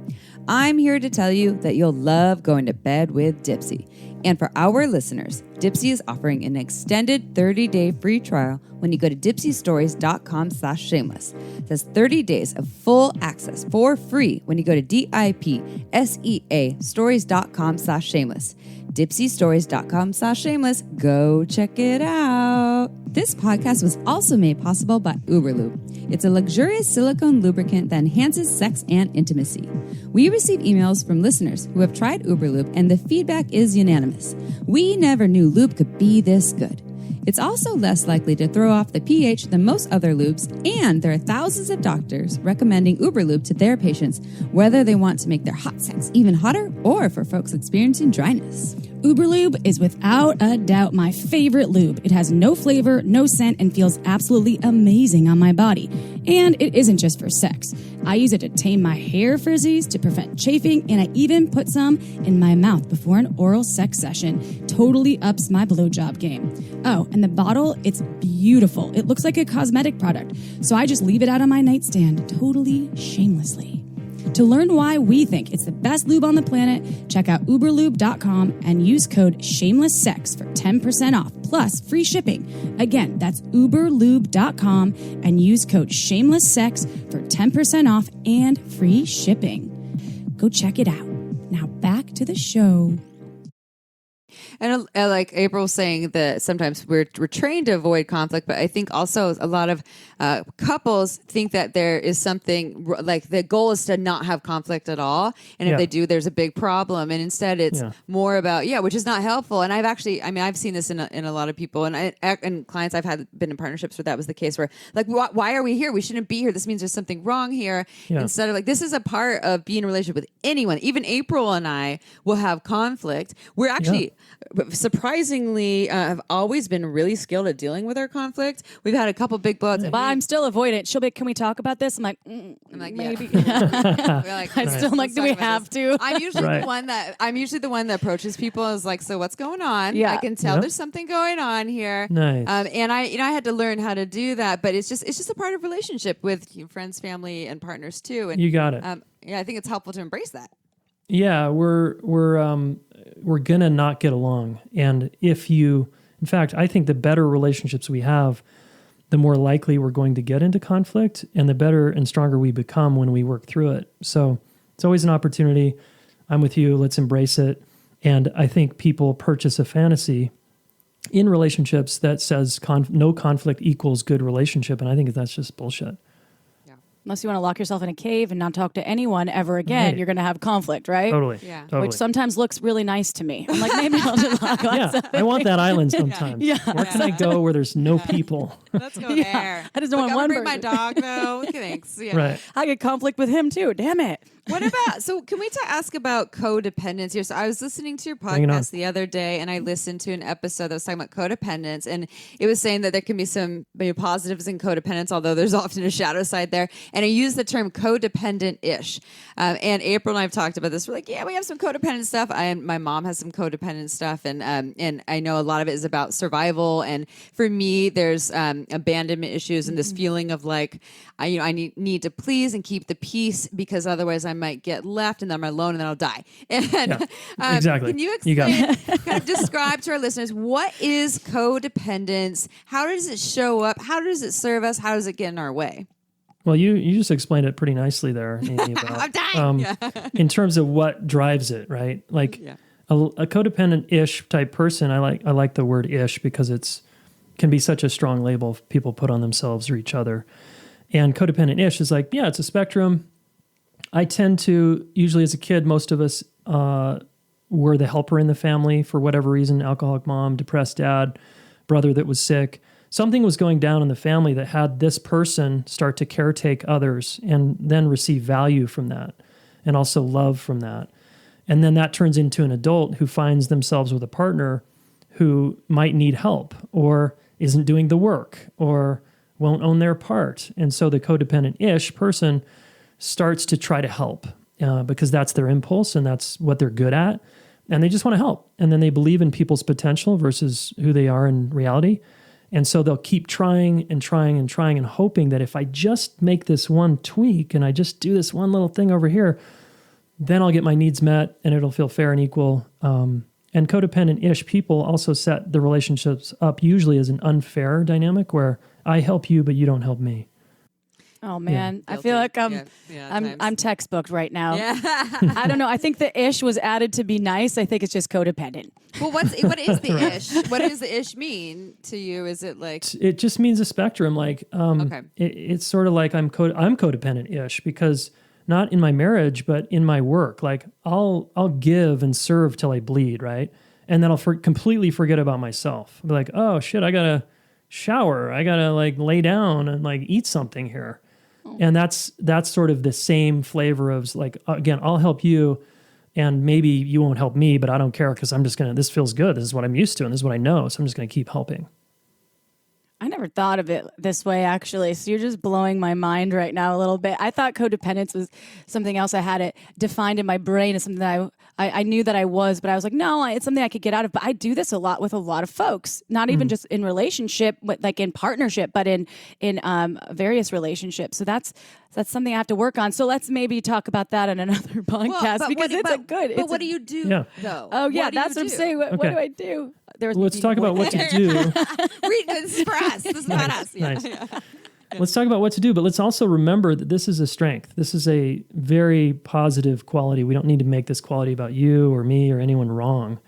I'm here to tell you that you'll love going to bed with Dipsea. And for our listeners, Dipsea is offering an extended 30-day free trial when you go to dipseastories.com/shameless. That's 30 days of full access for free when you go to dipseastories.com/shameless. dipseastories.com/shameless. Go check it out. This podcast was also made possible by Uberlube. It's a luxurious silicone lubricant that enhances sex and intimacy. We receive emails from listeners who have tried Uberlube, and the feedback is unanimous. We never knew lube could be this good. It's also less likely to throw off the pH than most other lubes, and there are thousands of doctors recommending Uberlube to their patients, whether they want to make their hot sex even hotter or for folks experiencing dryness. Uberlube is without a doubt my favorite lube. It has no flavor, no scent, and feels absolutely amazing on my body. And it isn't just for sex. I use it to tame my hair frizzies, to prevent chafing, and I even put some in my mouth before an oral sex session. Totally ups my blowjob game. Oh, and the bottle, it's beautiful. It looks like a cosmetic product, so I just leave it out on my nightstand, totally shamelessly. To learn why we think it's the best lube on the planet, check out uberlube.com and use code SHAMELESSSEX for 10% off, plus free shipping. Again, that's uberlube.com and use code SHAMELESSSEX for 10% off and free shipping. Go check it out. Now back to the show. And like April was saying that sometimes we're trained to avoid conflict, but I think also a lot of couples think that there is something like the goal is to not have conflict at all. And if they do, there's a big problem. And instead it's more about, which is not helpful. And I've seen this in a lot of people and clients I've had been in partnerships where that was the case where like, why are we here? We shouldn't be here. This means there's something wrong here. Instead of like, this is a part of being in a relationship with anyone. Even April and I will have conflict. We're actually surprisingly have always been really skilled at dealing with our conflict. We've had a couple big blowouts. Well, I'm still avoidant. She'll be, can we talk about this? I'm like, maybe. Like, I'm still like, do we have to? I'm usually the one that approaches people as like, so what's going on? Yeah. I can tell there's something going on here. Nice. And I had to learn how to do that, but it's just a part of relationship with friends, family, and partners too. And you got it. I think it's helpful to embrace that. Yeah, we're gonna not get along, and in fact, I think the better relationships we have, the more likely we're going to get into conflict, and the better and stronger we become when we work through it. So it's always an opportunity. I'm with you. Let's embrace it. And I think people purchase a fantasy in relationships that says no conflict equals good relationship, and I think that's just bullshit. Unless you want to lock yourself in a cave and not talk to anyone ever again, you're going to have conflict, right? Totally. Yeah. Totally. Which sometimes looks really nice to me. I'm like, maybe I'll just lock myself. I want that island sometimes. Yeah. Where can I go where there's no people? Let's go there. I just don't want one bring my person. dog though. Thanks. Yeah. Right. I get conflict with him too. Damn it. What about, so can we ask about codependence here? So I was listening to your Bring it on. podcast the other day and I listened to an episode that was talking about codependence, and it was saying that there can be some positives in codependence, although there's often a shadow side there. And I used the term codependent-ish. And April and I have talked about this. We're like, we have some codependent stuff. My mom has some codependent stuff. And I know a lot of it is about survival. And for me, there's abandonment issues and this feeling of like, I need to please and keep the peace because otherwise I might get left and then I'm alone and then I'll die. And exactly. Can you got explain, kind of describe to our listeners, what is codependence? How does it show up? How does it serve us? How does it get in our way? Well, you just explained it pretty nicely there, Amy, about, I'm dying. in terms of what drives it, right? Like a codependent-ish type person, I like the word ish because can be such a strong label people put on themselves or each other. And codependent-ish is like, it's a spectrum. I tend to, usually as a kid, most of us were the helper in the family for whatever reason, alcoholic mom, depressed dad, brother that was sick. Something was going down in the family that had this person start to caretake others and then receive value from that and also love from that. And then that turns into an adult who finds themselves with a partner who might need help or isn't doing the work or won't own their part. And so the codependent-ish person starts to try to help because that's their impulse and that's what they're good at. And they just want to help. And then they believe in people's potential versus who they are in reality. And so they'll keep trying and trying and trying and hoping that if I just make this one tweak and I just do this one little thing over here, then I'll get my needs met and it'll feel fair and equal. And codependent-ish people also set the relationships up usually as an unfair dynamic where I help you, but you don't help me. Oh man, I feel like I'm textbooked right now. Yeah. I don't know. I think the ish was added to be nice. I think it's just codependent. Well, what is the ish? What does the ish mean to you? Is it like it just means a spectrum? Like it's sort of like I'm codependent-ish because not in my marriage, but in my work. Like I'll give and serve till I bleed, right? And then I'll completely forget about myself. I'll be like, oh shit, I gotta shower. I gotta like lay down and like eat something here. And that's sort of the same flavor of like, again, I'll help you and maybe you won't help me, but I don't care because this feels good. This is what I'm used to and this is what I know. So I'm just going to keep helping. I never thought of it this way, actually. So you're just blowing my mind right now a little bit. I thought codependence was something else. I had it defined in my brain as something that I knew that I was, but I was like, no, it's something I could get out of. But I do this a lot with a lot of folks, not even just in relationship, but like in partnership, but in various relationships. So that's something I have to work on. So let's maybe talk about that in another podcast But what do you do though? Oh yeah, that's what I'm saying. What do I do? Let's talk about what to do. This is for us. This is not us. Nice. Let's talk about what to do, but let's also remember that this is a strength. This is a very positive quality. We don't need to make this quality about you or me or anyone wrong.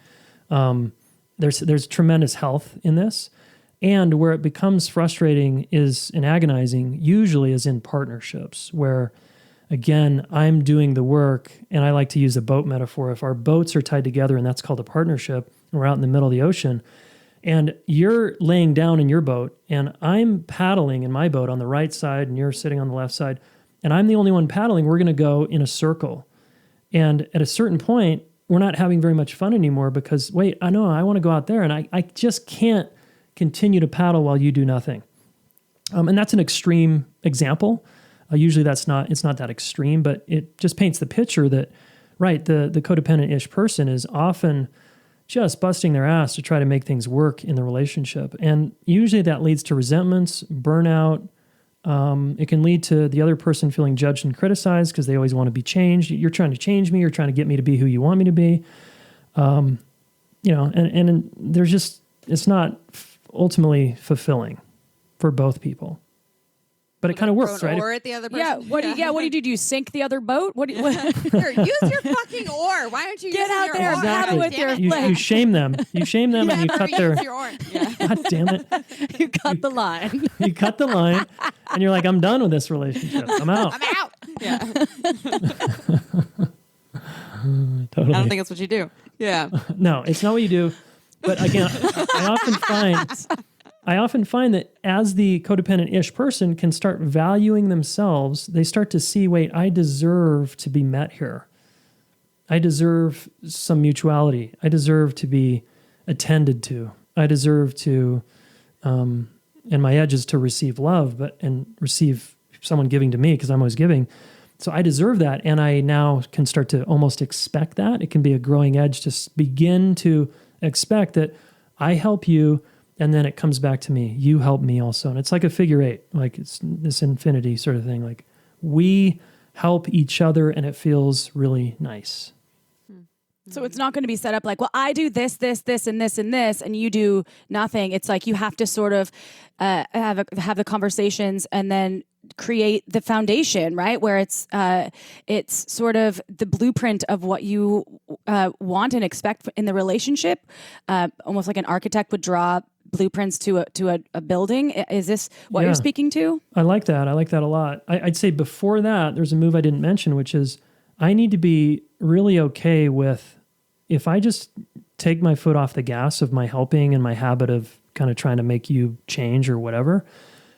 there's tremendous health in this. And where it becomes frustrating is and agonizing usually is in partnerships where, again, I'm doing the work, and I like to use a boat metaphor. If our boats are tied together, and that's called a partnership, and we're out in the middle of the ocean, and you're laying down in your boat, and I'm paddling in my boat on the right side, and you're sitting on the left side, and I'm the only one paddling, we're going to go in a circle. And at a certain point, we're not having very much fun anymore because, wait, I know I want to go out there, and I just can't continue to paddle while you do nothing. And that's an extreme example. Usually it's not that extreme, but it just paints the picture that, right, the codependent-ish person is often just busting their ass to try to make things work in the relationship. And usually that leads to resentments, burnout. It can lead to the other person feeling judged and criticized because they always want to be changed. You're trying to change me. You're trying to get me to be who you want me to be. And there's just, it's not ultimately fulfilling for both people. But it kind of works, right? Or at the other person. Yeah. What do you do? Do you sink the other boat? What? Here, use your fucking oar. Why don't you Get out your there, oar? paddle with your You shame them. You shame them and you cut their... Use your oar. Yeah. God damn it. You cut the line. You cut the line and you're like, I'm done with this relationship. I'm out. I'm out. Yeah. Totally. I don't think that's what you do. Yeah. No, it's not what you do. But again, I often find that as the codependent-ish person can start valuing themselves, they start to see, wait, I deserve to be met here. I deserve some mutuality. I deserve to be attended to. I deserve to, and my edge is to receive love, and receive someone giving to me because I'm always giving. So I deserve that, and I now can start to almost expect that. It can be a growing edge to begin to expect that I help you, and then it comes back to me. You help me also. And it's like a figure eight, like it's this infinity sort of thing. Like we help each other, and it feels really nice. So it's not going to be set up like, well, I do this, and this, and you do nothing. It's like you have to sort of have the conversations and then create the foundation, right? Where it's sort of the blueprint of what you want and expect in the relationship, almost like an architect would draw blueprints to a building. Is this what you're speaking to? I like that. I like that a lot. I'd say before that, there's a move I didn't mention, which is I need to be really okay with if I just take my foot off the gas of my helping and my habit of kind of trying to make you change or whatever.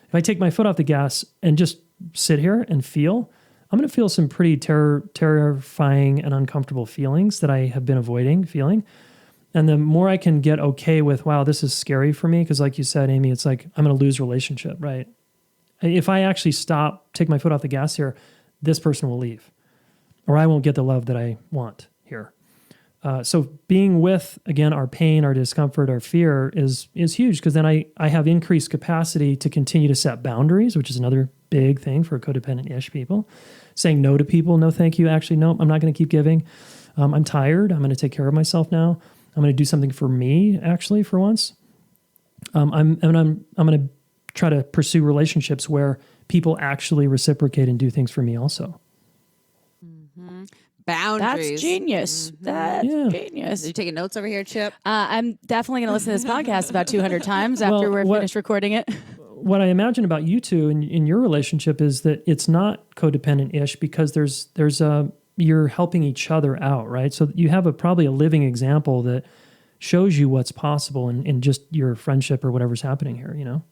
If I take my foot off the gas and just sit here and feel, I'm going to feel some pretty terrifying and uncomfortable feelings that I have been avoiding feeling. And the more I can get okay with, wow, this is scary for me, because like you said, Amy, it's like I'm going to lose relationship, right? If I actually take my foot off the gas here, this person will leave, or I won't get the love that I want here. So being with, again, our pain, our discomfort, our fear is huge, because then I have increased capacity to continue to set boundaries, which is another big thing for codependent-ish people. Saying no to people, no thank you, actually, no, I'm not going to keep giving. I'm tired, I'm going to take care of myself now. I'm going to do something for me, actually, for once. I'm going to try to pursue relationships where people actually reciprocate and do things for me also. Mm-hmm. Boundaries. That's genius. Mm-hmm. That's genius. Are you taking notes over here, Chip? I'm definitely going to listen to this podcast about 200 times after we're finished recording it. What I imagine about you two in your relationship is that it's not codependent-ish because you're helping each other out, right? So you have probably a living example that shows you what's possible in just your friendship or whatever's happening here, you know?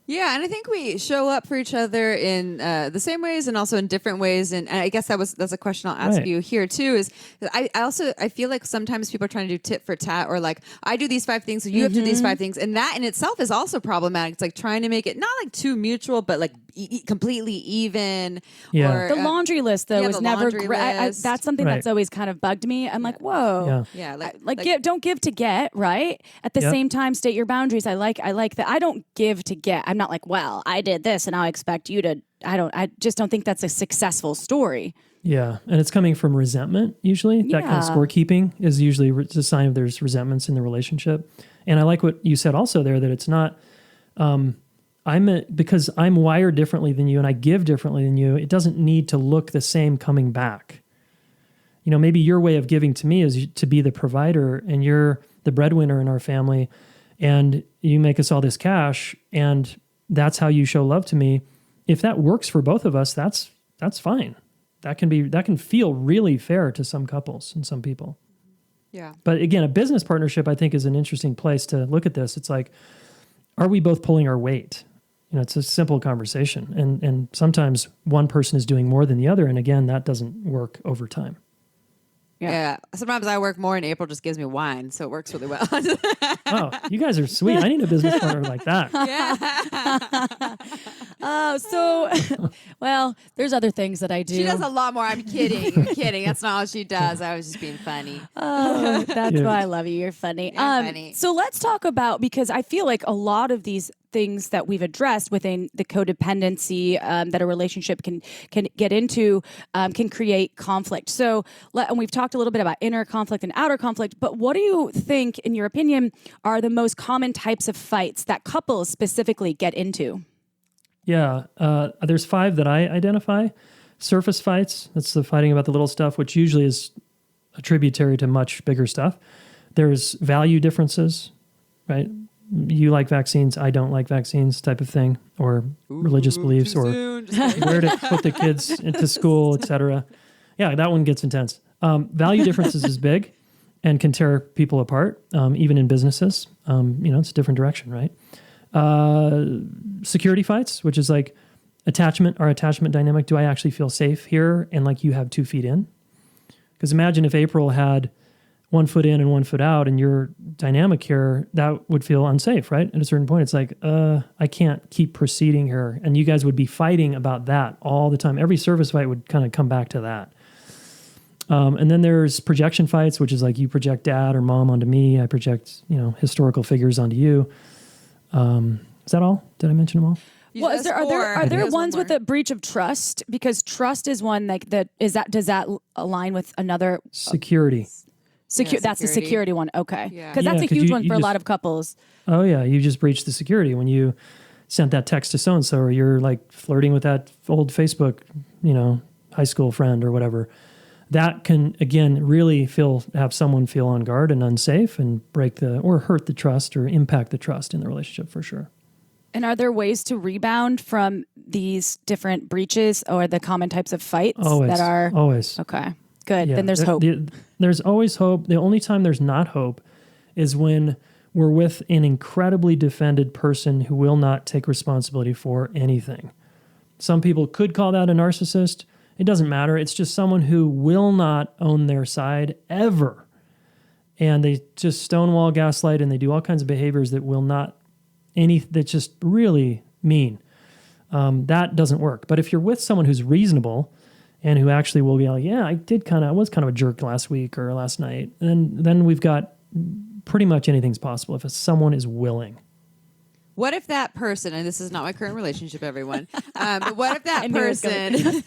Yeah, and I think we show up for each other in the same ways and also in different ways. And I guess that's a question I'll ask you here too. Is I feel like sometimes people are trying to do tit for tat, or like I do these 5 things, so you have to do these 5 things, and that in itself is also problematic. It's like trying to make it not like too mutual, but like completely even. Yeah. Or, the laundry list though was never great. That's something that's always kind of bugged me. I'm like, whoa, don't give to get, right? At the same time, state your boundaries. I like that. I don't give to get. I'm not like, well, I did this and I expect you to. I just don't think that's a successful story. Yeah, and it's coming from resentment usually. That kind of scorekeeping is usually a sign of there's resentments in the relationship. And I like what you said also there, that it's not. Because I'm wired differently than you and I give differently than you, it doesn't need to look the same coming back. You know, maybe your way of giving to me is to be the provider, and your the breadwinner in our family, and you make us all this cash, and that's how you show love to me. If that works for both of us, that's fine. That can feel really fair to some couples and some people. Yeah. But again, a business partnership, I think, is an interesting place to look at this. It's like, are we both pulling our weight? You know, it's a simple conversation. And sometimes one person is doing more than the other. And again, that doesn't work over time. Yeah. Sometimes I work more and April just gives me wine. So it works really well. Oh, you guys are sweet. I need a business partner like that. Well, there's other things that I do. She does a lot more. I'm kidding. I'm kidding. That's not all she does. I was just being funny. Oh, that's why I love you. You're funny. You're funny. So let's talk about, because I feel like a lot of these things that we've addressed within the codependency that a relationship can get into can create conflict. So, and we've talked a little bit about inner conflict and outer conflict, but what do you think, in your opinion, are the most common types of fights that couples specifically get into? Yeah, there's 5 that I identify. Surface fights, that's the fighting about the little stuff, which usually is a tributary to much bigger stuff. There's value differences, right? You like vaccines, I don't like vaccines type of thing, or religious beliefs, or where to put the kids into school, etc. Yeah, that one gets intense. Value differences is big and can tear people apart, even in businesses. It's a different direction, right? Security fights, which is like our attachment dynamic. Do I actually feel safe here? And like you have 2 feet in? Because imagine if April had 1 foot in and 1 foot out, and your dynamic here, that would feel unsafe, right? At a certain point, it's like, I can't keep proceeding here. And you guys would be fighting about that all the time. Every service fight would kind of come back to that. And then there's projection fights, which is like you project dad or mom onto me. I project, historical figures onto you. Is that all? Did I mention them all? Well, are there ones with a breach of trust? Because trust is one that does that align with another security? That's the security one. Okay. Because Yeah, that's a huge one for a lot of couples. Oh yeah. You just breached the security when you sent that text to so-and-so, or you're like flirting with that old Facebook, high school friend or whatever. That can, again, really have someone feel on guard and unsafe and or hurt the trust or impact the trust in the relationship for sure. And are there ways to rebound from these different breaches or the common types of fights that are always. Okay. Good. Yeah, then there's hope. There's always hope. The only time there's not hope is when we're with an incredibly defended person who will not take responsibility for anything. Some people could call that a narcissist. It doesn't matter. It's just someone who will not own their side ever. And they just stonewall, gaslight, and they do all kinds of behaviors that that's just really mean. That doesn't work. But if you're with someone who's reasonable and who actually will be like, yeah, I was kind of a jerk last week or last night, and then we've got pretty much anything's possible if someone is willing. What if that person, and this is not my current relationship, everyone, but what if that person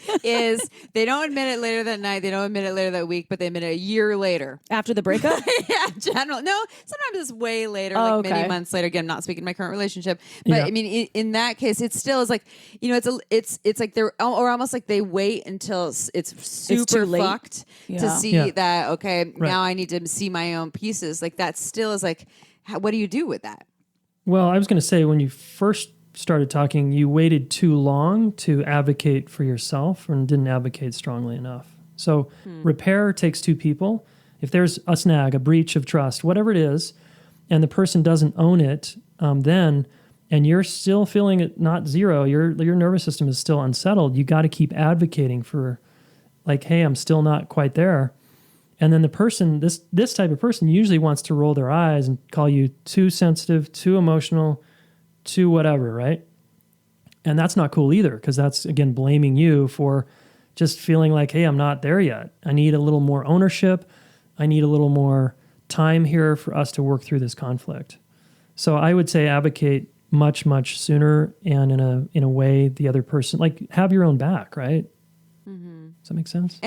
they don't admit it later that night, they don't admit it later that week, but they admit it a year later. After the breakup? Yeah, general. No, sometimes it's way later, many months later. Again, I'm not speaking to my current relationship. But I mean, in that case, it still is like, it's like they're, or almost like they wait until it's super fucked to see that, okay, now I need to see my own pieces. Like that still is like, what do you do with that? Well, I was going to say, when you first started talking, you waited too long to advocate for yourself and didn't advocate strongly enough. So repair takes 2 people. If there's a snag, a breach of trust, whatever it is, and the person doesn't own it, and you're still feeling it not zero, your nervous system is still unsettled, you got to keep advocating for, like, hey, I'm still not quite there. And then the person, this type of person usually wants to roll their eyes and call you too sensitive, too emotional, too whatever, right? And that's not cool either, because that's, again, blaming you for just feeling like, hey, I'm not there yet. I need a little more ownership. I need a little more time here for us to work through this conflict. So I would say advocate much, much sooner, and in a way the other person, like, have your own back, right? Mm-hmm. Does that make sense?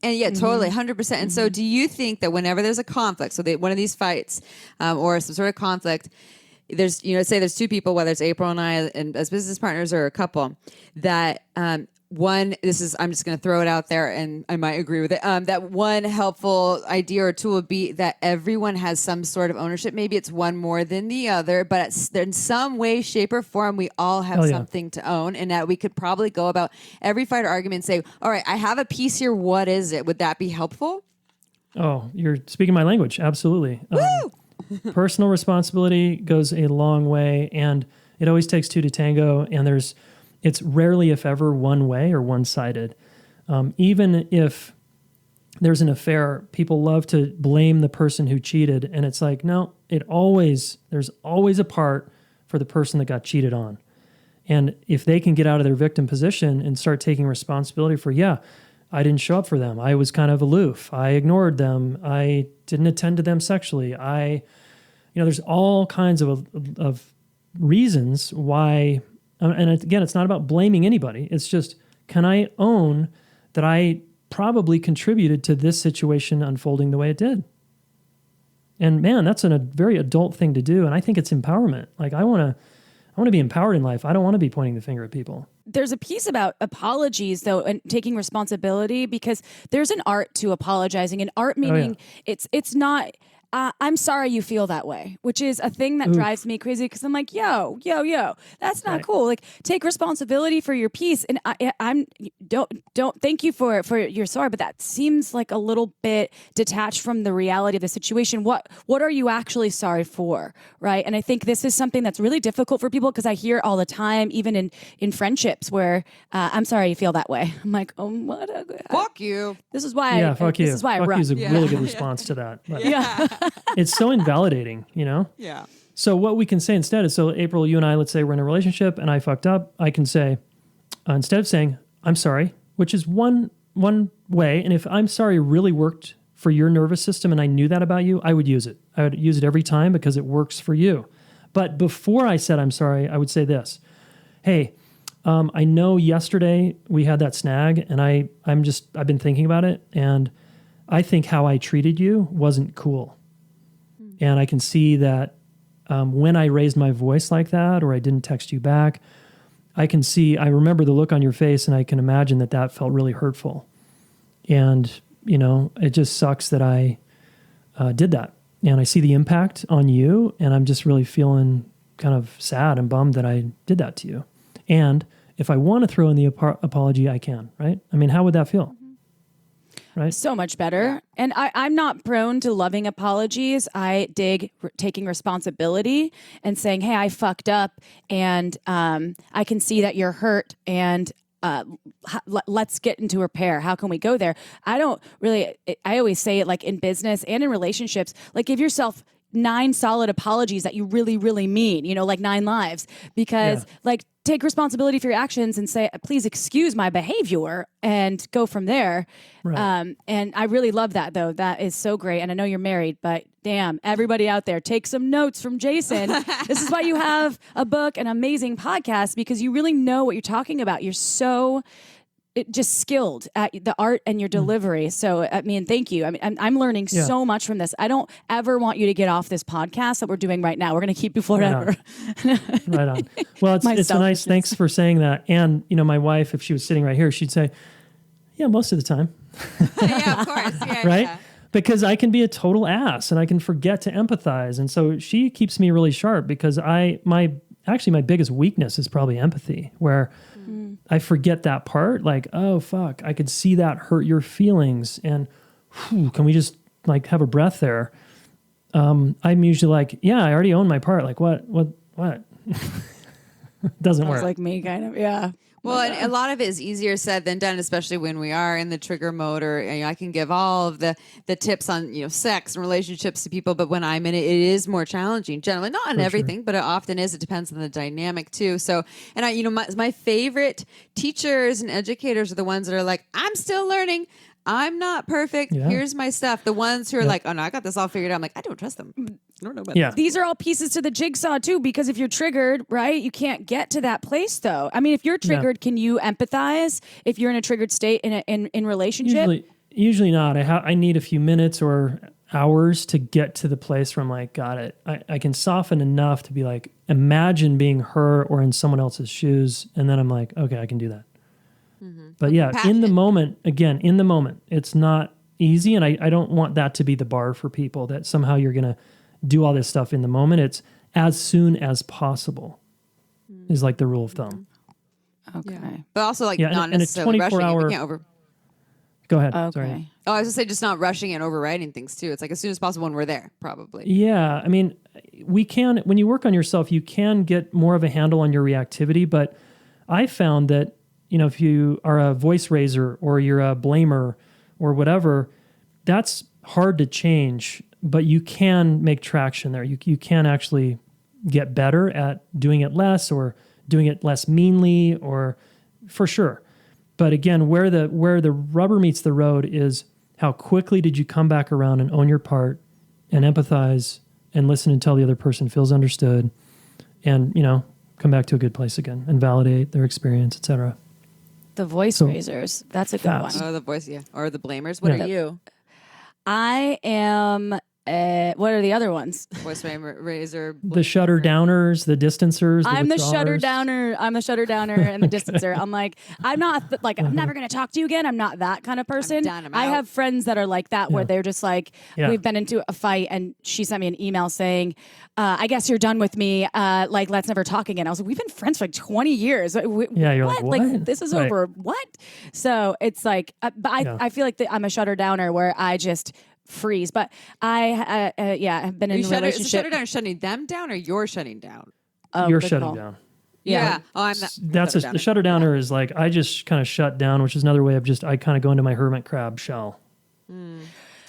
And yeah, totally, 100%. And so do you think that whenever there's a conflict, so one of these fights or some sort of conflict, there's, say there's 2 people, whether it's April and I and as business partners or a couple, that I'm just going to throw it out there and I might agree with it. That one helpful idea or tool would be that everyone has some sort of ownership. Maybe it's one more than the other, but in some way, shape, or form, we all have something to own, and that we could probably go about every fight or argument and say, all right, I have a piece here. What is it? Would that be helpful? Oh, you're speaking my language. Absolutely. Personal responsibility goes a long way, and it always takes two to tango, and it's rarely, if ever, one way or one-sided. Even if there's an affair, people love to blame the person who cheated, and it's like, no, there's always a part for the person that got cheated on. And if they can get out of their victim position and start taking responsibility for, I didn't show up for them. I was kind of aloof. I ignored them. I didn't attend to them sexually. There's all kinds of reasons why. And again, it's not about blaming anybody. It's just, can I own that I probably contributed to this situation unfolding the way it did? And man, that's a very adult thing to do. And I think it's empowerment. Like I want to be empowered in life. I don't want to be pointing the finger at people. There's a piece about apologies, though, and taking responsibility, because there's an art to apologizing. And art meaning it's not, I'm sorry you feel that way, which is a thing that drives me crazy, because I'm like, yo, that's not cool. Like, take responsibility for your piece. And I'm don't thank you for your sorry, but that seems like a little bit detached from the reality of the situation. What are you actually sorry for, right? And I think this is something that's really difficult for people, because I hear all the time, even in friendships, where I'm sorry you feel that way. I'm like, oh, what? Fuck you. This is why. Fuck you. This is why fuck I run. you is a really good response to that. But Yeah. it's so invalidating, Yeah. So what we can say instead is, so April, you and I, let's say we're in a relationship and I fucked up. I can say, instead of saying, I'm sorry, which is one way. And if I'm sorry really worked for your nervous system and I knew that about you, I would use it. I would use it every time because it works for you. But before I said I'm sorry, I would say this. Hey, I know yesterday we had that snag, and I've been thinking about it, and I think how I treated you wasn't cool. And I can see that when I raised my voice like that, or I didn't text you back, I remember the look on your face, and I can imagine that felt really hurtful. And, it just sucks that I did that. And I see the impact on you, and I'm just really feeling kind of sad and bummed that I did that to you. And if I want to throw in the apology, I can, right? I mean, how would that feel? Right? So much better. And I'm not prone to loving apologies. I dig taking responsibility and saying, hey, I fucked up, and I can see that you're hurt, and let's get into repair. How can we go there? I always say it, like in business and in relationships, like give yourself 9 solid apologies that you really, really mean, like 9 lives, because take responsibility for your actions and say, please excuse my behavior, and go from there. Right. And I really love that, though. That is so great. And I know you're married, but damn, everybody out there, take some notes from Jayson. This is why you have a book, an amazing podcast, because you really know what you're talking about. You're so just skilled at the art and your delivery. So, I mean, thank you. I mean, I'm learning so much from this. I don't ever want you to get off this podcast that we're doing right now. We're going to keep you forever. Right on. Well, it's a nice, thanks for saying that. And, my wife, if she was sitting right here, she'd say, yeah, most of the time. Yeah, of course. Yeah, right? Yeah. Because I can be a total ass and I can forget to empathize. And so she keeps me really sharp, because my biggest weakness is probably empathy, where I forget that part. Like, oh, fuck, I could see that hurt your feelings. And can we just like have a breath there? I'm usually like, yeah, I already own my part. Like, what? Doesn't work. It's like me, kind of. Yeah. Well, and a lot of it is easier said than done, especially when we are in the trigger mode, or I can give all of the tips on, sex and relationships to people. But when I'm in it, it is more challenging. Generally, not on everything, but it often is. It depends on the dynamic too. So, and my favorite teachers and educators are the ones that are like, I'm still learning. I'm not perfect. Yeah. Here's my stuff. The ones who are like, oh no, I got this all figured out. I'm like, I don't trust them. I don't know about this. These are all pieces to the jigsaw too, because if you're triggered, right, you can't get to that place though. I mean, if you're triggered, can you empathize if you're in a triggered state in relationship? Usually not. I need a few minutes or hours to get to the place where I'm like, got it. I can soften enough to be like, imagine being her or in someone else's shoes. And then I'm like, okay, I can do that. But yeah, in the Passionate. moment, it's not easy. And I don't want that to be the bar for people, that somehow you're going to do all this stuff in the moment. It's as soon as possible is like the rule of thumb. Okay. Yeah. But also like Yeah, not and a necessarily rushing it. 24-hour We can't over. Go ahead. Okay. Sorry. Oh, I was gonna say just not rushing and overriding things too. It's like as soon as possible when we're there, probably. Yeah. I mean, when you work on yourself, you can get more of a handle on your reactivity. But I found that, if you are a voice raiser or you're a blamer or whatever, that's hard to change, but you can make traction there. You can actually get better at doing it less or doing it less meanly, or for sure. But again, where the rubber meets the road is how quickly did you come back around and own your part and empathize and listen until the other person feels understood and, come back to a good place again and validate their experience, etc. The voice raisers. That's a good fast. one. Oh, the voice, yeah. Or the blamers. What Yeah. are you? I am. What are the other ones? Voice raiser. The shutter downers, the distancers. I'm the withdrawers. shutter downer. I'm the shutter downer and the distancer. I'm like, I'm not I'm never going to talk to you again. I'm not that kind of person. done. I'm I out. have friends that are like that, where they're just like, Yeah. we've been into a fight and she sent me an email saying, I guess you're done with me. Let's never talk again. I was like, we've been friends for like 20 years. Yeah, you're like, what? This is Right. over what? So it's like, but I feel like I'm a shutter downer where I just freeze. But I have been in a Is the relationship. shutter down shutting them down or you're shutting down? Oh, You're good shutting call. down. Yeah. Oh, I'm not. That's the shutter downer is like, I just kind of shut down, which is another way of I kind of go into my hermit crab shell.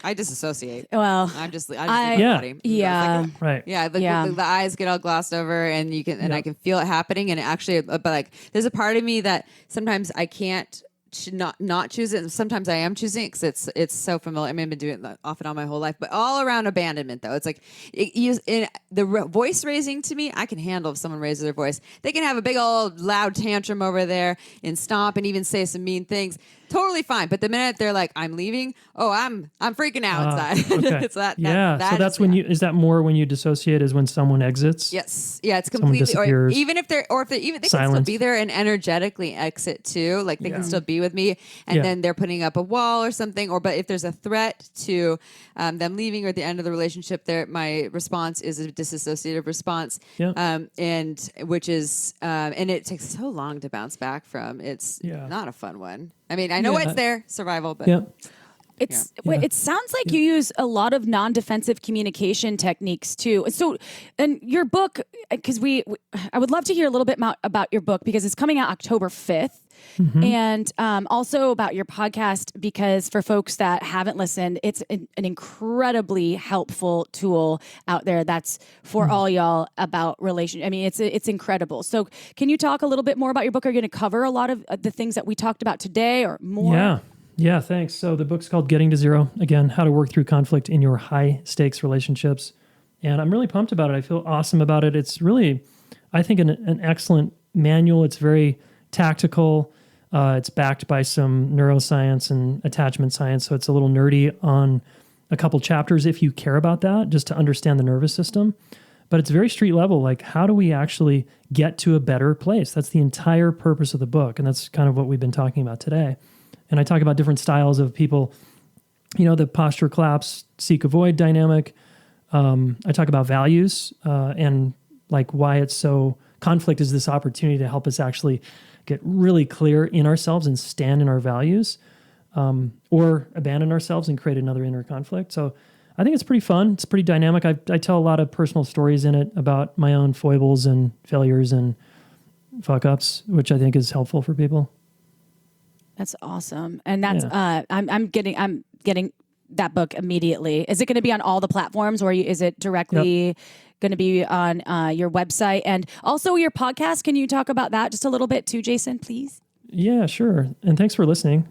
I disassociate. Well, I just leave I- my Yeah. body. yeah. It's like, Right. yeah, the eyes get all glossed over, and you can, and Yeah. I can feel it happening. And it actually, but like, there's a part of me that sometimes I can't not choose it, and sometimes I am choosing it because it's so familiar. I mean, I've been doing it off and on my whole life, but all around abandonment though, it's like voice raising to me, I can handle if someone raises their voice. They can have a big old loud tantrum over there and stomp and even say some mean things. Totally fine, but the minute they're like, "I'm leaving," I'm freaking out inside. Okay. It's that. Yeah. So that's when is that more when you dissociate, is when someone exits? Yes. Yeah, it's Someone completely. Or disappears. even if they're even they can Silence. still be there and energetically exit too. Like they can still be with me, and Yeah. then they're putting up a wall or something. But if there's a threat to them leaving or at the end of the relationship, my response is a disassociative response. Yeah. And which is and it takes so long to bounce back from. It's Yeah. not a fun one. I mean, I know Yeah. it's there, survival, but Yeah. It sounds like you use a lot of non-defensive communication techniques too. So, and your book, because I would love to hear a little bit about your book because it's coming out October 5th. And also about your podcast, because for folks that haven't listened, it's an incredibly helpful tool out there that's for all y'all about relation. I mean, it's incredible. So can you talk a little bit more about your book? Are you going to cover a lot of the things that we talked about today or more? Yeah. Yeah, thanks. So the book's called Getting to Zero. Again, how to work through conflict in your high stakes relationships. And I'm really pumped about it. I feel awesome about it. It's really, I think, an excellent manual. It's very tactical. It's backed by some neuroscience and attachment science. So it's a little nerdy on a couple chapters if you care about that, just to understand the nervous system. But it's very street level. Like, how do we actually get to a better place? That's the entire purpose of the book. And that's kind of what we've been talking about today. And I talk about different styles of people, the posture collapse, seek avoid dynamic. I talk about values and like why it's so, conflict is this opportunity to help us actually get really clear in ourselves and stand in our values, or abandon ourselves and create another inner conflict. So I think it's pretty fun. It's pretty dynamic. I tell a lot of personal stories in it about my own foibles and failures and fuck ups, which I think is helpful for people. That's awesome. And that's I'm getting that book immediately. Is it going to be on all the platforms, or is it directly going to be on your website? And also your podcast, can you talk about that just a little bit too, Jayson, please? Yeah, sure. And thanks for listening.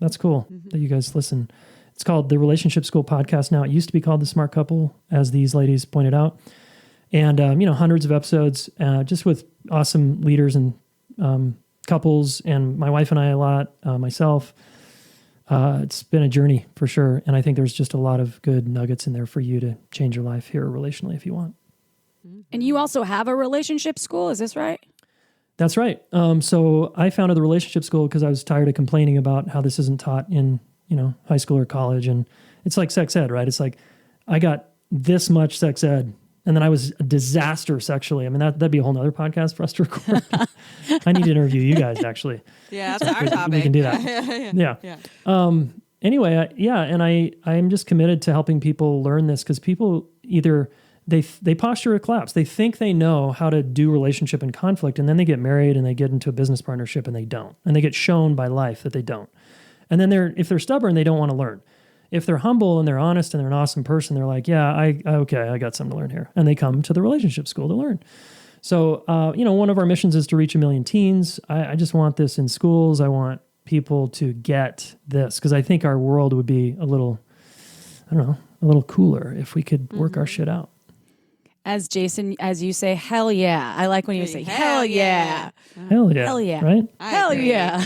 That's cool that you guys listen. It's called the Relationship School Podcast now. It used to be called The Smart Couple, as these ladies pointed out. And, hundreds of episodes just with awesome leaders and couples, and my wife and I a lot, myself. It's been a journey for sure. And I think there's just a lot of good nuggets in there for you to change your life here relationally if you want. And you also have a relationship school, is this right? That's right. So I founded the relationship school because I was tired of complaining about how this isn't taught in, high school or college. And it's like sex ed, right? It's like I got this much sex ed and then I was a disaster sexually. I mean, that'd be a whole nother podcast for us to record. I need to interview you guys, actually. Yeah, that's our topic. We can do that. Yeah. Anyway, and I'm just committed to helping people learn this because people either they posture a collapse. They think they know how to do relationship and conflict, and then they get married and they get into a business partnership and they don't. And they get shown by life that they don't. And then if they're stubborn, they don't want to learn. If they're humble and they're honest and they're an awesome person, they're like, yeah, I got something to learn here. And they come to the relationship school to learn. So, one of our missions is to reach 1 million teens. I just want this in schools. I want people to get this because I think our world would be a little cooler if we could work our shit out. As Jayson, as you say, hell yeah. I like when you say hell yeah. Hell yeah. Hell yeah. Right? Hell yeah.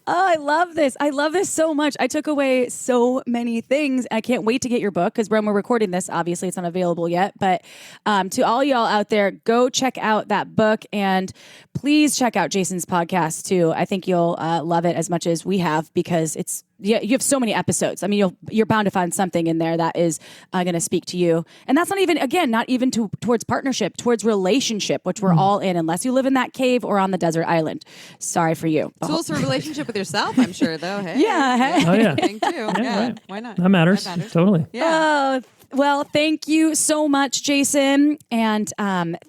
Oh, I love this. I love this so much. I took away so many things. I can't wait to get your book because when we're recording this, obviously it's not available yet. But to all y'all out there, go check out that book and please check out Jayson's podcast too. I think you'll love it as much as we have because you have so many episodes. I mean, you're bound to find something in there that is going to speak to you. And that's not even towards partnership, towards relationship, which we're all in, unless you live in that cave or on the desert island. Sorry for you. Tools for relationship with yourself, I'm sure, though. Hey. Yeah. Hey. Oh, yeah. Thing too. Yeah. Right. Why not? That matters. Totally. Yeah. Oh, well, thank you so much, Jayson. And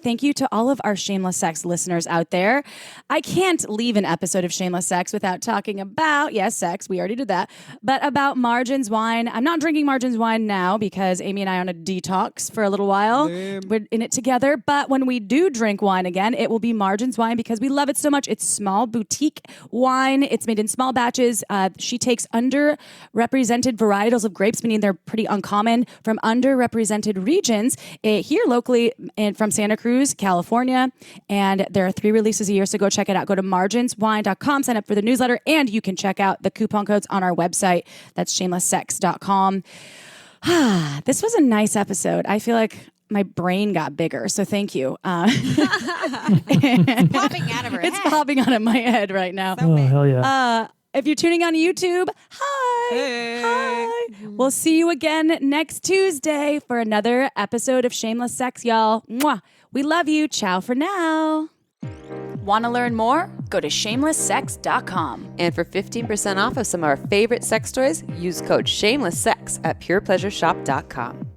thank you to all of our Shameless Sex listeners out there. I can't leave an episode of Shameless Sex without talking about, yes, sex, we already did that, but about Margins wine. I'm not drinking Margins wine now because Amy and I are on a detox for a little while. We're in it together. But when we do drink wine again, it will be Margins wine because we love it so much. It's small boutique wine. It's made in small batches. She takes underrepresented varietals of grapes, meaning they're pretty uncommon, from underrepresented regions here locally from Santa Cruz, California. And there are 3 releases a year, so go check it out. Go to marginswine.com, sign up for the newsletter, and you can check out the coupon codes on our website. That's shamelesssex.com. This was a nice episode. I feel like my brain got bigger, so thank you. Popping out of her head. It's popping out of my head right now. Oh, hell yeah. If you're tuning on YouTube, hi. Hey. Hi. We'll see you again next Tuesday for another episode of Shameless Sex, y'all. Mwah. We love you. Ciao for now. Want to learn more? Go to shamelesssex.com. And for 15% off of some of our favorite sex toys, use code SHAMELESSSEX at purepleasureshop.com.